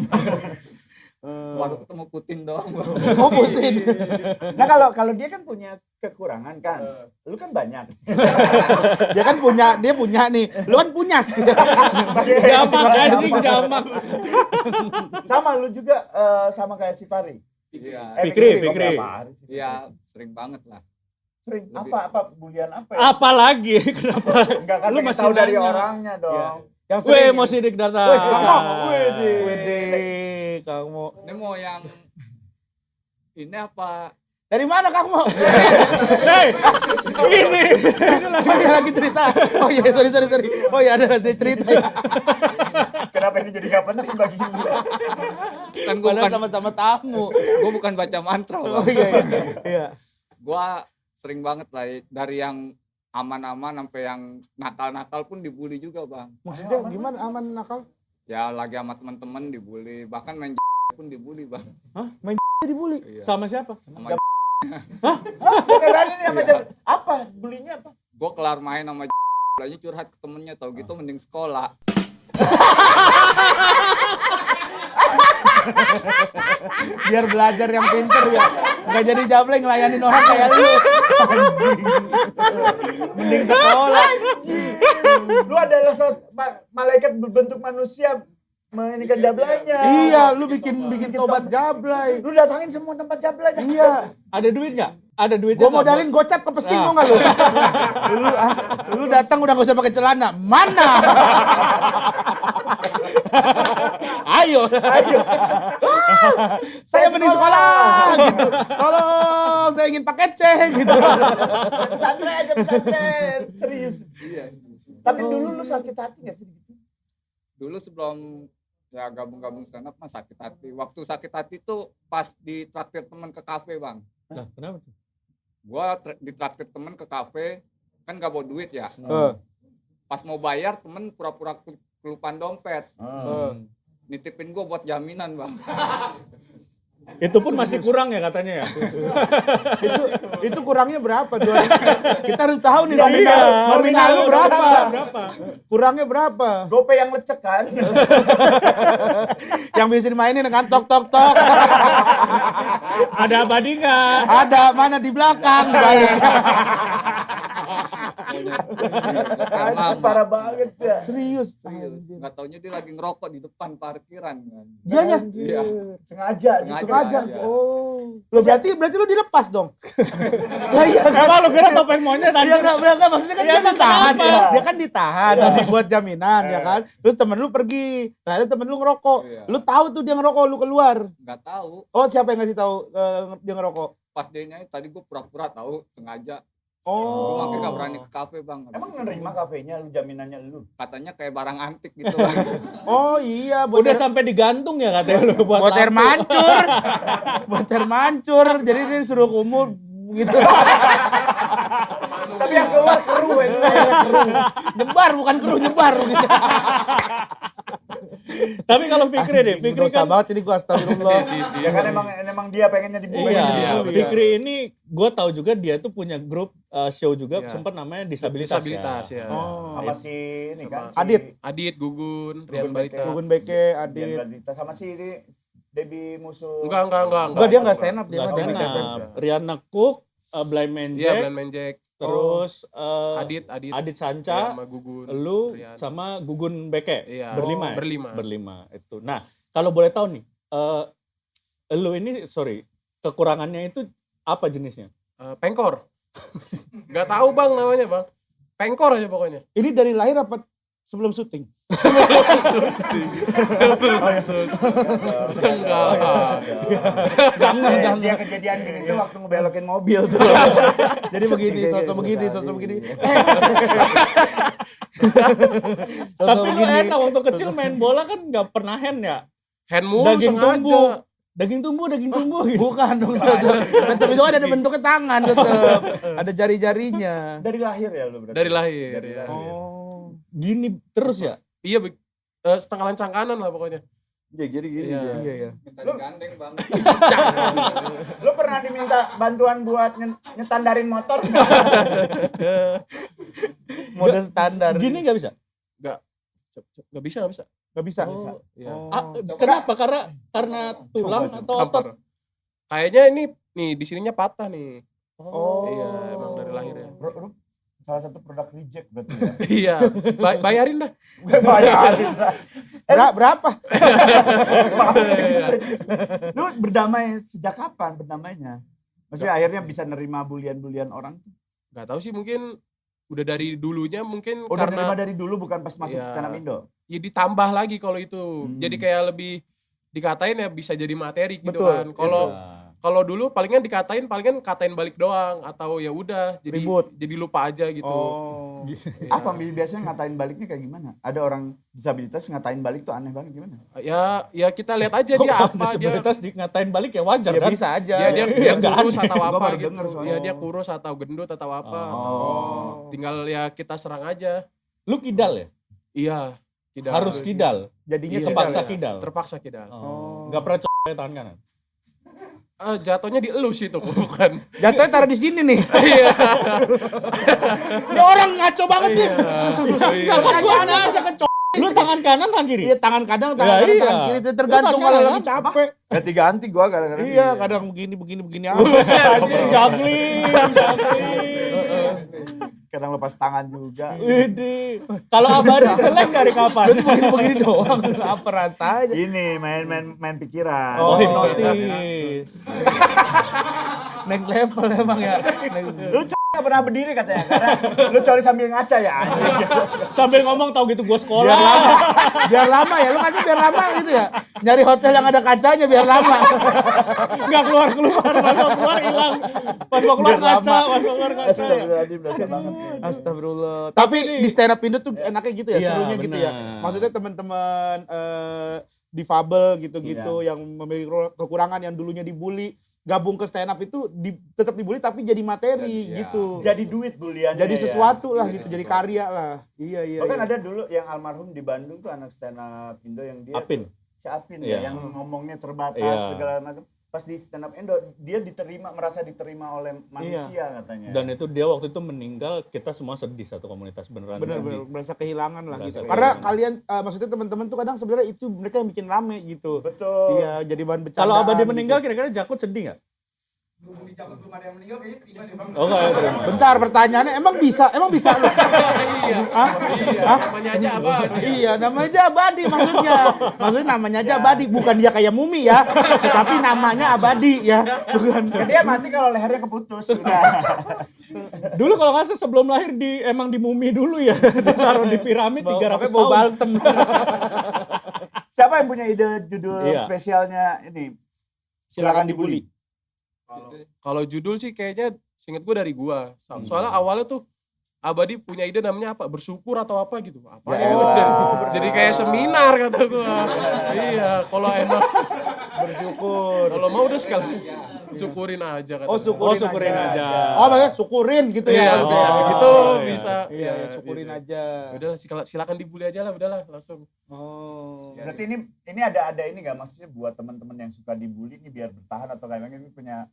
Baru ketemu Putin doang Bang. Oh, Putin. Nah kalau dia kan punya kekurangan kan, lu kan banyak. Dia punya nih. Lu kan punyas. jamak anjing, jamak. Sama lu juga sama kayak si Fari. Iya. Fikri. kok berapa hari sih? Iya, sering banget lah. Sering Lebih. apa bulian apa ya? Apa lagi? Kenapa? Enggak kan Lu lu masih tahu dari nanya. orangnya dong. Yang Weh, sering. mau sidik data. Weh, kamu. Wede. Wede, kamu. Ini mau yang ini apa? Dari mana kamu? Hei, ini. Oh iya lagi cerita. Oh iya, sorry. Oh iya ada cerita ya. Kenapa ini jadi gak penting bagi lu? Kan gue Padahal bukan, sama-sama tamu. gua bukan baca mantra Oh Bang. iya. Gua sering banget lah dari yang aman-aman sampai yang nakal-nakal pun dibully juga Bang. Maksudnya gimana aman nakal? Ya lagi sama teman-teman dibully, bahkan main pun dibully Bang. Dibully. Iya. Sama siapa? Sama Beneran ini apa? Bulinya apa? gue kelar main sama lagi curhat ke temennya, tau gitu mending sekolah. Biar belajar yang pinter ya. Nggak jadi jablay ngelayanin orang kayak lu. Anjing. Mending sekolah. Lu adalah malaikat berbentuk manusia menginginkan jablaynya. Iya, lu bikin tobat jablay. Lu datangin semua tempat jablaynya. Iya. Ada duit nggak? Ada duitnya. Gua modalin gocap ke pesing mau nggak lu? Lu datang udah nggak usah pakai celana. Mana? Ayo. Saya mending sekolah gitu. Tolong, saya ingin paket C gitu. Pesantren. Serius. Iya. Tapi dulu lu sakit hati gak sih? Dulu sebelum ya gabung stand up mah sakit hati. Waktu sakit hati tuh pas ditraktir temen ke kafe Bang. Nah, kenapa tuh? Gua ditraktir temen ke kafe, kan gak bawa duit ya. Pas mau bayar temen pura-pura kelupaan dompet. Nitipin gua buat jaminan Bang. Itu pun masih kurang ya katanya ya. Itu kurangnya berapa? Kita harus tahu nih nominal lu berapa? Kurangnya berapa? Gope yang lecek kan. Yang bisa dimainin dengan tok. Ada abadi nggak? Ada mana di belakang balik. Anjir, parah banget ya. Serius. Nggak taunya dia lagi ngerokok di depan parkiran kan. Dianya Iya. Sengaja. aja. Iya. Oh. Lo berarti lu dilepas dong. Lah iya Kenapa lu kira topeng monyet tadi? Iya enggak maksudnya kan Iya, dia ditahan. kenapa? Dia kan ditahan dibuat jaminan ya kan. Terus temen lu pergi. Ternyata temen lu ngerokok. Iya. Lu tahu tuh dia ngerokok, lu keluar. Nggak tahu. Oh, siapa yang ngasih tahu dia ngerokok? Pas dia nyanyi tadi gua pura-pura tahu sengaja. Oh. Gua makanya nggak berani ke kafe Bang. Habis Emang itu nerima kafenya lu jaminannya lu. katanya kayak barang antik gitu Bang. Oh iya, buat Udah sampai digantung ya katanya lu buat air lampu. mancur. Buat air mancur. Jadi dia suruh kumur gitu. Tapi yang keluar keruh itu. Nyebar bukan keruh, nyebar gitu. Tapi kalau Fikri deh, Fikri Dosa kan banget ini gua astagfirullah. Ya kan emang dia pengennya dibully. iya, Iya. Fikri ini gue tahu juga dia tuh punya grup show juga Iya. sempat namanya disabilitas Ya. Oh. Sama si ini kan. Sama Adit. Adit, Gugun, Rian Gugun Balita. Gugun Beke, Dian Adit. Badita sama si Debbie Musuh. Enggak. Enggak, dia enggak stand up, dia Nggak mah stand di up. Riana Cook, Blind Man Iya, Jack, Blind Man Jack. terus Adit Adit Iya, Sanca, sama Gugun. lu Rian. sama Gugun Beke. Iya. Berlima ya? Berlima. Berlima itu. Nah, kalau boleh tahu nih, lu ini kekurangannya itu apa jenisnya? Pengkor. Enggak tahu Bang namanya, Bang. Pengkor aja pokoknya. Ini dari lahir apa sebelum syuting? Enggak lah. Dia kejadian gini tuh waktu ngebelokin mobil tuh. Jadi begini, soto begini. Tapi lu enak waktu kecil main bola kan nggak pernah hand ya? hand mulu Daging sengaja. tumbuh. Daging tumbuh gitu. Bukan dong. Tetap itu kan ada bentuknya tangan tetap. Ada jari-jarinya. Dari lahir ya lu berarti? Dari lahir. Dari Ya. lahir. Oh, gini terus ya? Iya, setengah lancang kanan lah pokoknya. Ya gini-gini Iya. dia. Iya ya. Minta digandeng bang. Lu pernah diminta bantuan buat nyetandarin motor? Mode standar. Gini nggak bisa? Nggak bisa. Nggak bisa. Oh. Ya. Kenapa? Karena tulang atau otot? Kayaknya ini nih di sininya patah nih. Oh. Iya, emang dari lahir ya. Lu salah satu produk reject berarti ya. Iya, bayarin dah. Bayarin lah. Berapa? Lu berdamai sejak kapan berdamainya? Maksudnya akhirnya bisa nerima bulian-bulian orang? Gak tahu sih, mungkin udah dari dulunya mungkin Udah nerima karena dari dulu bukan pas masuk Iya. stand up Indo? ya ditambah lagi kalau itu. Jadi kayak lebih dikatain ya bisa jadi materi gitu Betul. kan. Kalau dulu palingan katain balik doang atau ya udah Ribut. jadi lupa aja gitu. Oh. Iya. Apa biasanya ngatain baliknya kayak gimana? Ada orang disabilitas ngatain balik tuh aneh banget gimana? Ya kita lihat aja dia apa dia. Disabilitas ngatain balik ya wajar Ya kan? bisa aja. Dia nggak kurus aneh. atau Gua apa baru gitu. denger soalnya. Ya dia kurus atau gendut atau apa atau tinggal ya kita serang aja. Lu kidal ya? Iya, tidak Harus kidal. Jadinya Iya. Terpaksa ya. kidal. Terpaksa kidal. Nggak pernah coba tangan kanan. Jatuhnya di elus itu bukan. Jatuhnya taruh di sini nih. Iya. Ini orang ngaco banget nih. Iya. Kan gua Kanan bisa kecok. Lu tangan kanan tangan kiri? Iya tangan kadang tangan Ya, kanan iya. tangan kiri itu tergantung Lu kalau tangan lagi capek. Ganti-ganti gua kadang-kadang. Iya kadang begini apa. Anjing, juggling. Kadang lepas tangan juga. Widih. Kalau abadi jelek dari kapan? Itu begini doang. Apa rasanya? Ini main pikiran. Oh, hipnotis. Next level emang ya. Lu gak pernah berdiri katanya karena lu coli sambil ngaca ya. Sambil ngomong tau gitu gua sekolah. Biar lama. Biar lama ya. Lu katanya biar lama gitu ya. Nyari hotel yang ada kacanya biar lama. Enggak keluar. Pas mau keluar hilang. Pas mau keluar Biar lama. ngaca, pas mau keluar ngaca. Astagfirullahaladzim, dasar banget. Astagfirullah. Tapi nih- di stand up Indo tuh enaknya gitu ya, Iya, serunya gitu ya. benar. Maksudnya teman-teman difabel gitu-gitu yang memiliki kekurangan yang dulunya dibully, gabung ke stand up itu tetap dibully tapi jadi materi gitu. Jadi duit buliannya. Jadi ya. sesuatu lah gitu, jadi karya lah. Iya iya. Bahkan iya. ada dulu yang almarhum di Bandung tuh anak stand up Indo yang dia Apin. si Apin Iya. ya, yang ngomongnya terbatas Iya. segala macam. Pas di stand up Indo dia merasa diterima oleh manusia katanya. Dan itu dia waktu itu meninggal, kita semua sedih satu komunitas beneran. Bener-bener sedih. merasa kehilangan lah Merasa gitu. kehilangan. Karena kalian maksudnya teman-teman tuh kadang sebenarnya itu mereka yang bikin rame gitu. Betul. Iya, jadi bahan bercandaan. Kalau abadi gitu. meninggal kira-kira Jakut sedih nggak? Belum ada yang meninggal kayaknya terima deh bang. Oh nggak ya, terima. Bentar pertanyaannya emang bisa lu? Iya, namanya aja apa? Iya, namanya aja abadi maksudnya. Maksudnya namanya aja abadi, bukan dia kayak mumi ya. Tapi namanya abadi ya. Bukan. Dia mati kalau lehernya keputus. Udah. Dulu kalau nggak salah sebelum lahir emang di mumi dulu ya, ditaruh di piramid 300 Makanya bau tahun. balsem. Siapa yang punya ide judul Iya. spesialnya ini? Silakan dibully. Kalau judul sih kayaknya seinget gue dari gua. Soalnya awalnya tuh Abadi punya ide namanya apa? Bersyukur atau apa gitu. Apa ya? Jadi kayak seminar kata gua. Iya, kalau emang Bersyukur. kalau mau udah sekali syukurin aja kata. Oh, Oh, syukurin aja. Oh, maksudnya syukurin gitu ya. Iya, maksudnya. bisa begitu, iya. bisa. Iya, syukurin aja. Udahlah silakan dibully aja lah, udahlah langsung. Oh. Berarti ini ada ini nggak maksudnya buat teman-teman yang suka dibully ini biar bertahan atau kayak ini punya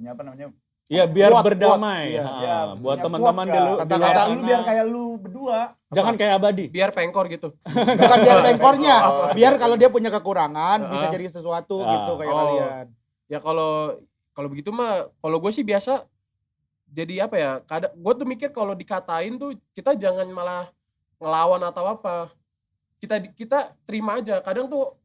apa namanya? Iya, biar Kuat, berdamai. kuat. Iya. Ha, Ya, buat punya teman-teman kuat di nggak? luar Kata-kata Lu sana. biar kayak lu berdua. Jangan kayak Abadi. Biar pengkor gitu. Bukan biar pengkornya, biar kalau dia punya kekurangan bisa jadi sesuatu Ah. gitu kayak Oh. kalian. Ya kalau begitu mah kalau gue sih biasa jadi apa ya? Kadang gue tuh mikir kalau dikatain tuh kita jangan malah ngelawan atau apa. Kita terima aja. Kadang tuh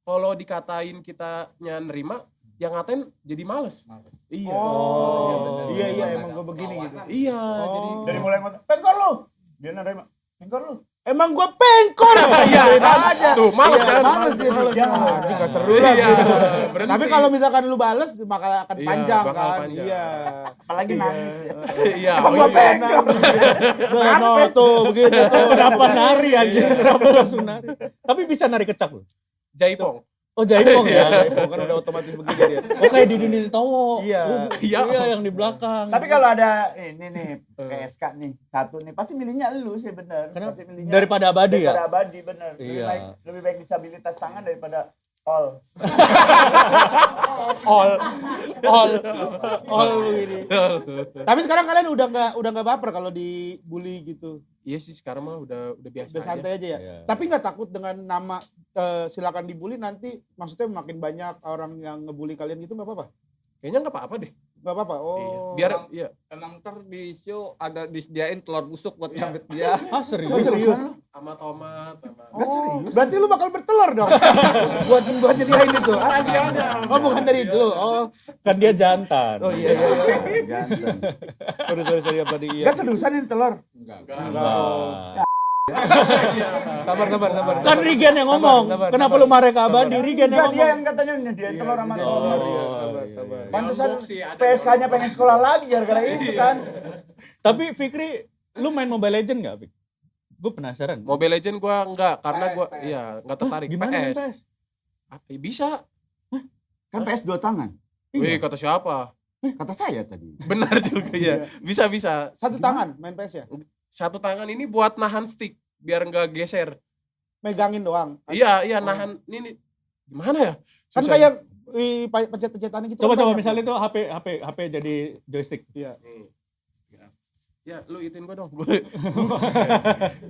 kalau dikatain kitanya nerima, yang ngatain jadi males. Iya. Oh. Iya emang gue begini gitu. Iya, jadi Dari mulai ngomong, "Pengkor lu." Dia nerima, "Pengkor lu." Emang gue pengkor. Iya, Beda aja. tuh, males Iya, kan? Males gitu. Males. Ah, sih gak seru lah Iya, gitu. berhenti. Tapi kalau misalkan lu bales bakal akan Iya, panjang bakal kan. panjang. Iya. Apalagi nangis. Ya. iya. Emang gue pengkor. No, tuh begitu tuh. Kenapa nari aja? Kenapa langsung nari? Tapi bisa nari kecak loh. Jaipong. Oh jaipong Ya, ya. kan udah otomatis begitu dia. Oh kayak di Dini Towo. Iya. Iya yang di belakang. Tapi kalau ada ini nih PSK nih satu nih pasti milihnya lu sih bener. Kenapa? Pasti milihnya Daripada abadi ya? daripada abadi bener. Iya. Lebih baik disabilitas tangan daripada all. All begini. Tapi sekarang kalian udah nggak baper kalau dibully gitu. Iya sih sekarang mah udah biasa Udah aja. santai aja ya. Iya. Tapi nggak takut dengan nama silakan dibully nanti maksudnya makin banyak orang yang ngebully kalian gitu nggak apa-apa? Kayaknya nggak apa-apa deh. Nggak apa-apa. Iya. Oh. Biar iya. Emang ntar di show ada disediain telur busuk buat nyambit dia. Ah serius? Oh, serius? Sama tomat, sama Oh, berarti lu bakal bertelur dong. buat nyediain itu. Oh, bukan dari dulu. Oh, Kan dia jantan. oh iya. Jantan. Sorry apa di Enggak iya. seriusan ini telur. Enggak. Enggak. Sabar. Kan Rigen yang ngomong. Sabar. Kenapa lu marah ke abadi? Rigen yang Enggak dia ngomong. yang katanya nyediain telur sama dia telur. telur, iya. Oh, Sabar. iya. Pantesan Yang box sih ada PSK-nya pengen sekolah lagi gara-gara itu kan. Tapi Fikri, lu main Mobile Legend nggak, Fik? Gue penasaran. Mobile Legend gua enggak karena gua iya enggak tertarik. Gimana main PS. PS? Apa, bisa. Kan PS 2 tangan. Wih, kata siapa? Kata saya tadi. Benar juga ya. Bisa. Satu tangan main PS ya? Satu tangan ini buat nahan stick biar enggak geser. Megangin doang. Iya, nahan ini gimana ya? Kan Susah. kayak pencet-pencetannya gitu. Coba kan banyak. misalnya itu HP jadi joystick. Iya. Ya, lu ituin gua dong.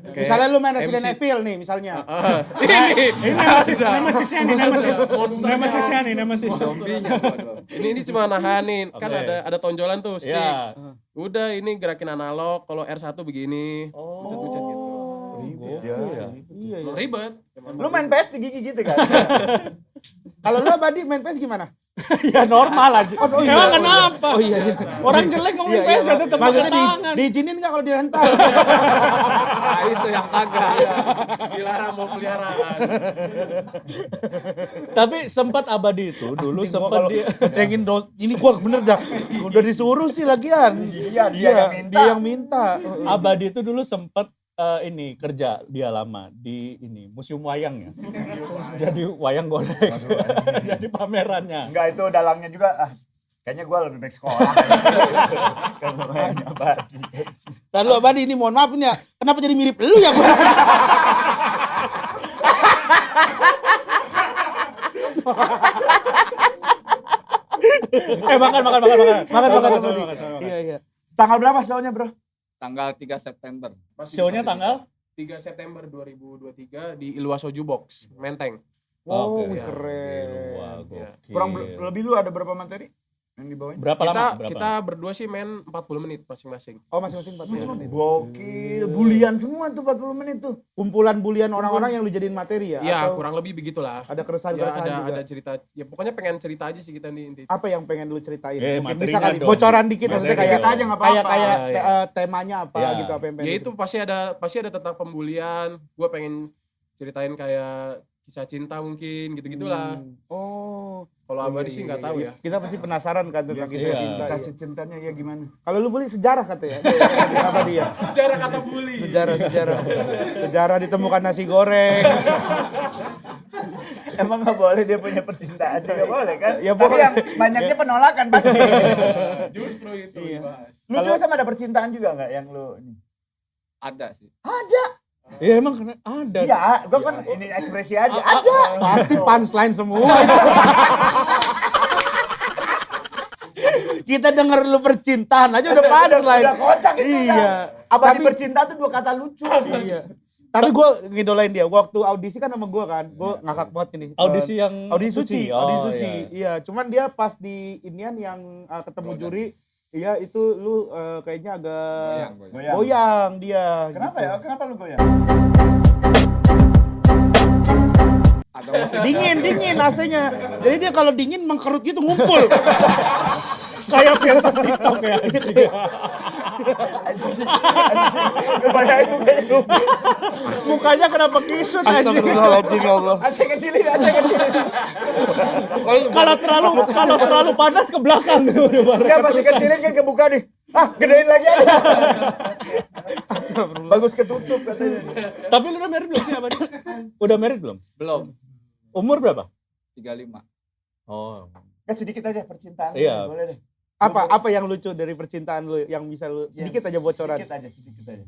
Misalnya lu main MC. Resident Evil nih misalnya. Ini Nemesisnya nih, Nemesisnya nih, Nemesis. Zombinya gua. ini cuma nahanin. Kan Oke. ada tonjolan tuh stick. Iya. Udah ini gerakin analog, kalau R1 begini. Pencet-pencet gitu. Iya. Ribet. Lu main PS di gigi gitu kan? Kalau lu Abadi main PS gimana? Ya normal aja. Oh, iya. Emang kenapa? Oh iya. Orang jelek mau main PS ada tepuk Maksudnya tangan. diizinin nggak kalau dirental? Nah, itu yang kagak. Dilarang mau peliharaan. Tapi sempat Abadi itu dulu Anjing, gua sempat kalau dia ngecengin ini gua bener dah. Udah disuruh sih lagian. Iya, dia yang minta. Dia yang minta. Abadi itu dulu sempat ini kerja dia lama di ini museum wayang ya. Jadi wayang golek. Jadi pamerannya. Enggak, itu dalangnya juga kayaknya gua lebih baik sekolah. Kalau main Abadi. Tadi lu Abadi ini mohon maaf nih ya. Kenapa jadi mirip lu ya gua? Makan. Makan Abadi. Makan. Iya. Tanggal berapa show-nya, Bro? Tanggal 3 September. Show-nya tanggal? 3 September 2023 di Ilwasoju Box, Menteng. Oh, Oke. keren. Wah, Iya. gokil. Kurang lebih lu ada berapa materi yang dibawain? Berapa lama? Berapa? Kita berdua sih main 40 menit masing-masing. Oh, masing-masing 40 menit. Gokil, bulian semua tuh 40 menit tuh. Kumpulan bulian orang-orang yang lu jadiin materi ya? Iya, Atau kurang lebih begitulah. ada Ya keresahan-keresahan juga? ada cerita. Ya pokoknya pengen cerita aja sih kita nih inti. Apa yang pengen lu ceritain? Mungkin materinya bisa kali dong. bocoran dikit maksudnya Materi kayak dong. aja nggak apa-apa. kayak Iya. temanya apa Iya. gitu apa yang pengen Ya lu itu pasti ada tentang pembulian. Gua pengen ceritain kayak kisah cinta mungkin gitu-gitulah. Oh. Kalau Abadi sih nggak tahu ya. Kita pasti penasaran kan tentang kisah Iya. cinta. Kasih cintanya ya gimana? Kalau lu beli sejarah katanya. Apa dia? Sejarah kata bully. Sejarah ditemukan nasi goreng. Emang nggak boleh dia punya percintaan juga boleh kan? Ya, Tapi boleh. yang banyaknya penolakan pasti. Justru itu dibahas. Lu juga sama ada percintaan juga nggak yang lu ini? Ada sih. Ada. Iya emang kena ada. Iya, gua kan ini ekspresi aja. Ada. Pasti punchline semua itu. Kita denger lu percintaan aja udah punchline. Udah kocak itu. Iya. Abadi Tapi- percintaan tuh dua kata lucu. Iya. Tapi gue ngidolain dia. Waktu audisi kan sama gue kan. Gue ngakak banget ini. Audisi yang Audisi suci. Oh, Audisi suci. iya. Iya. Cuman dia pas di inian yang ketemu juri. Iya itu lu kayaknya agak goyang dia. Kenapa gitu. ya? Kenapa lu goyang? Ada musik. Dingin AC-nya. Jadi dia kalau dingin mengkerut gitu ngumpul. kayak film TikTok ya. Kebayang itu kayak lu. Mukanya kenapa kisut aja. Astagfirullahaladzim ya Allah. Aceh kecilin, Aceh kecilin. Kalau terlalu panas ke belakang udah baru. Enggak, pasti kecilin kan kebuka nih. Gedein lagi aja. Bagus ketutup katanya. Tapi lu udah married belum sih Abadi? Udah married belum? Belum. Umur berapa? 35. Oh. Sedikit aja percintaan. Iya. Boleh deh. Apa yang lucu dari percintaan lu yang bisa lu sedikit aja bocoran? Sedikit aja.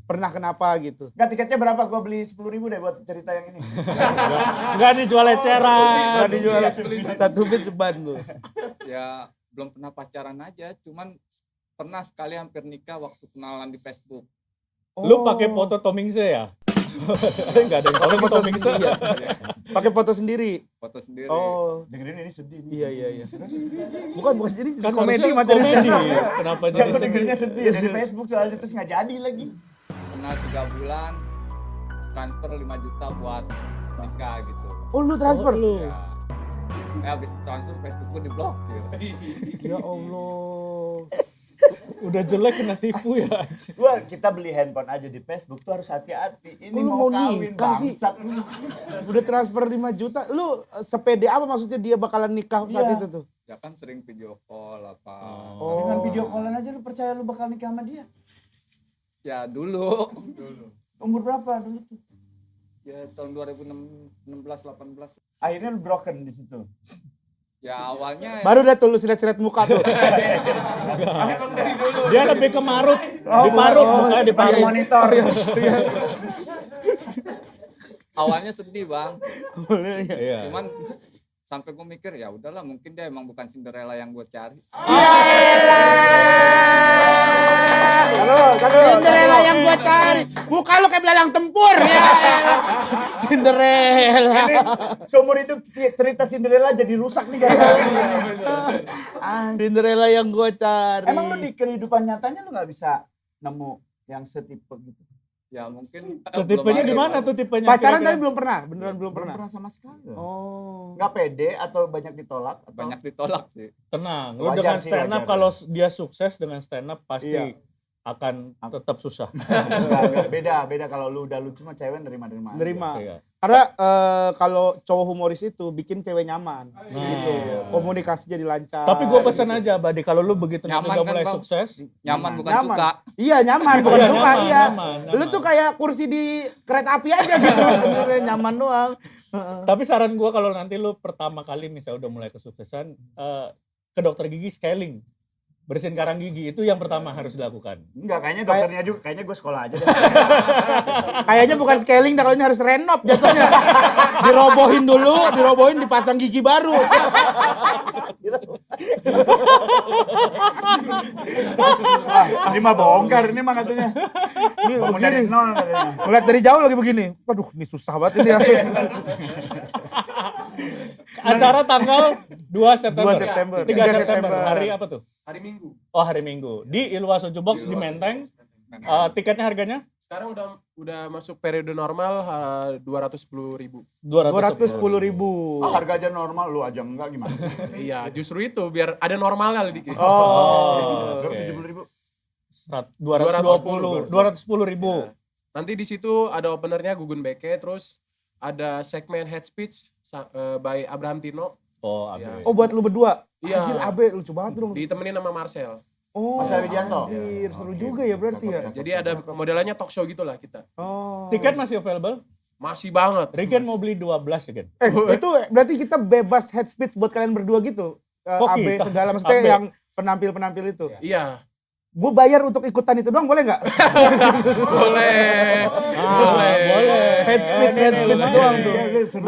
Pernah kenapa gitu? Enggak, tiketnya berapa? Gua beli 10.000 deh buat cerita yang ini. Enggak dijual eceran. Nggak dijual satu bit seban lu. Ya belum pernah pacaran aja, cuman pernah sekali hampir nikah waktu kenalan di Facebook. Lu pakai foto Tomingse ya? Enggak ada yang tahu Pakai foto Tomingse. sendiri. Ya? Pakai foto sendiri. Foto sendiri. Oh, Dengerin ini sedih. iya. Bukan jadi Kan komedi harusnya materinya. komedi. Kenapa Jangan jadi sedih? dengerinnya sedih dari Facebook soalnya terus nggak jadi lagi. Kenal 3 bulan, transfer 5 juta buat nikah gitu. Oh, lu transfer? Oh, lu. Ya habis transfer Facebookku diblokir. Ya Allah. Udah jelek kena tipu ya. Kita beli handphone aja di Facebook tuh harus hati-hati. Ini Kok lu mau mau kawin nikah sih? bangsat. Udah transfer 5 juta. Lu sepede apa maksudnya dia bakalan nikah saat Iya. itu tuh? Ya kan sering video call apa. Oh. Dengan video callan aja lu percaya lu bakal nikah sama dia? Ya dulu. Umur berapa dulu tuh? Ya tahun 2016 18. Akhirnya lu broken di situ. Ya awalnya Baru dah tuh lu silet-silet muka tuh. Dia lebih ke marut. Di marut, bukan di Pakai parut. monitor. awalnya sedih, Bang. Iya. Cuman sampai gue mikir ya udahlah mungkin dia emang bukan Cinderella yang gue cari. Cinderella yang gua cari. Muka lu kayak belalang tempur ya. Cinderella. Ini seumur itu cerita Cinderella jadi rusak nih gara-gara ini. Cinderella yang gua cari. Emang lu di kehidupan nyatanya lu nggak bisa nemu yang setipe gitu? Ya mungkin Tipenya di mana tuh tipenya? Pacaran kira-kira? tapi belum pernah, beneran belum pernah. sama sekali. Oh. Nggak pede atau banyak ditolak? Atau? banyak ditolak sih. Tenang, lu Wajar dengan sih, stand up wajar. kalau dia sukses dengan stand up pasti Iya. akan tetap susah. Enggak, beda kalau lu udah lucu mah cewek nerima-nerima. aja. Nerima. Iya. Karena kalau cowok humoris itu bikin cewek nyaman. Gitu. iya. Komunikasi jadi lancar. Tapi gue pesan aja, Badi, kalau lu begitu nanti Nyaman udah kan, mulai Bang? sukses, Nyaman bukan Nyaman. suka. Iya nyaman, bukan Iya, suka, nyaman, iya. nyaman, Lu nyaman. tuh kayak kursi di kereta api aja gitu, beneran nyaman doang. tapi saran gue kalau nanti lu pertama kali misalnya udah mulai kesuksesan, ke dokter gigi scaling. Bersihin karang gigi, itu yang pertama harus dilakukan. Enggak, kayaknya dokternya juga, kayaknya gue sekolah aja deh. Kayaknya bukan scaling, dah kalau ini harus renov jatuhnya. dirobohin dipasang gigi baru. Ini mah bongkar, ini mah katanya. Ini Bangun dari begini. nol katanya. Ngeliat dari jauh lagi begini. Waduh, ini susah banget ini. Acara tanggal 2 September. 2 September. 3 3 September. September. Hari apa tuh? Hari Minggu. Oh, hari Minggu. Di Ilwa Soju Box di Menteng. Tiketnya harganya Sekarang udah masuk periode normal 210.000. 210.000. Harga aja normal, lu aja enggak gimana? Iya, justru itu biar ada normalnya dikit. Oh. Berapa 70.000? 210.000. Nanti di situ ada openernya Gugun Beke, terus ada segmen head speech by Abraham Tino, Oh, Iya. abis. Oh, buat lu berdua. Iya. Anjir, Abe lucu banget dong. ditemenin sama Marcel. Oh, Mas Widianto. anjir, seru juga ya berarti ya. Jadi ada modelannya talk show gitulah kita. Oh. Tiket masih available? Masih banget. Regen mau beli 12 ya, Gen? Itu berarti kita bebas head speech buat kalian berdua gitu. Kok AB kita? segala maksudnya AB. yang penampil-penampil itu. Iya. Gue bayar untuk ikutan itu doang boleh nggak? Boleh. Boleh. Head speech lumayan. doang tuh. Seru.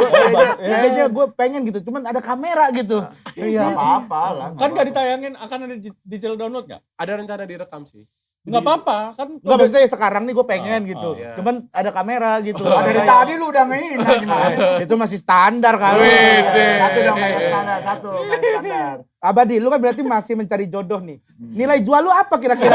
Kayaknya gue pengen gitu, cuman ada kamera gitu. Iya. apa-apa lah. Kan gak ditayangin, akan ada digital download gak? Ada rencana direkam sih. Gak apa-apa, kan Enggak maksudnya sekarang nih gue pengen gitu. iya. Cuman ada kamera gitu. Ah, dari tadi lu udah ngehina gimana? Itu masih standar kali. Satu dong kayak standar, satu kayak standar. Abadi, lu kan berarti masih mencari jodoh nih. Nilai jual lu apa kira-kira?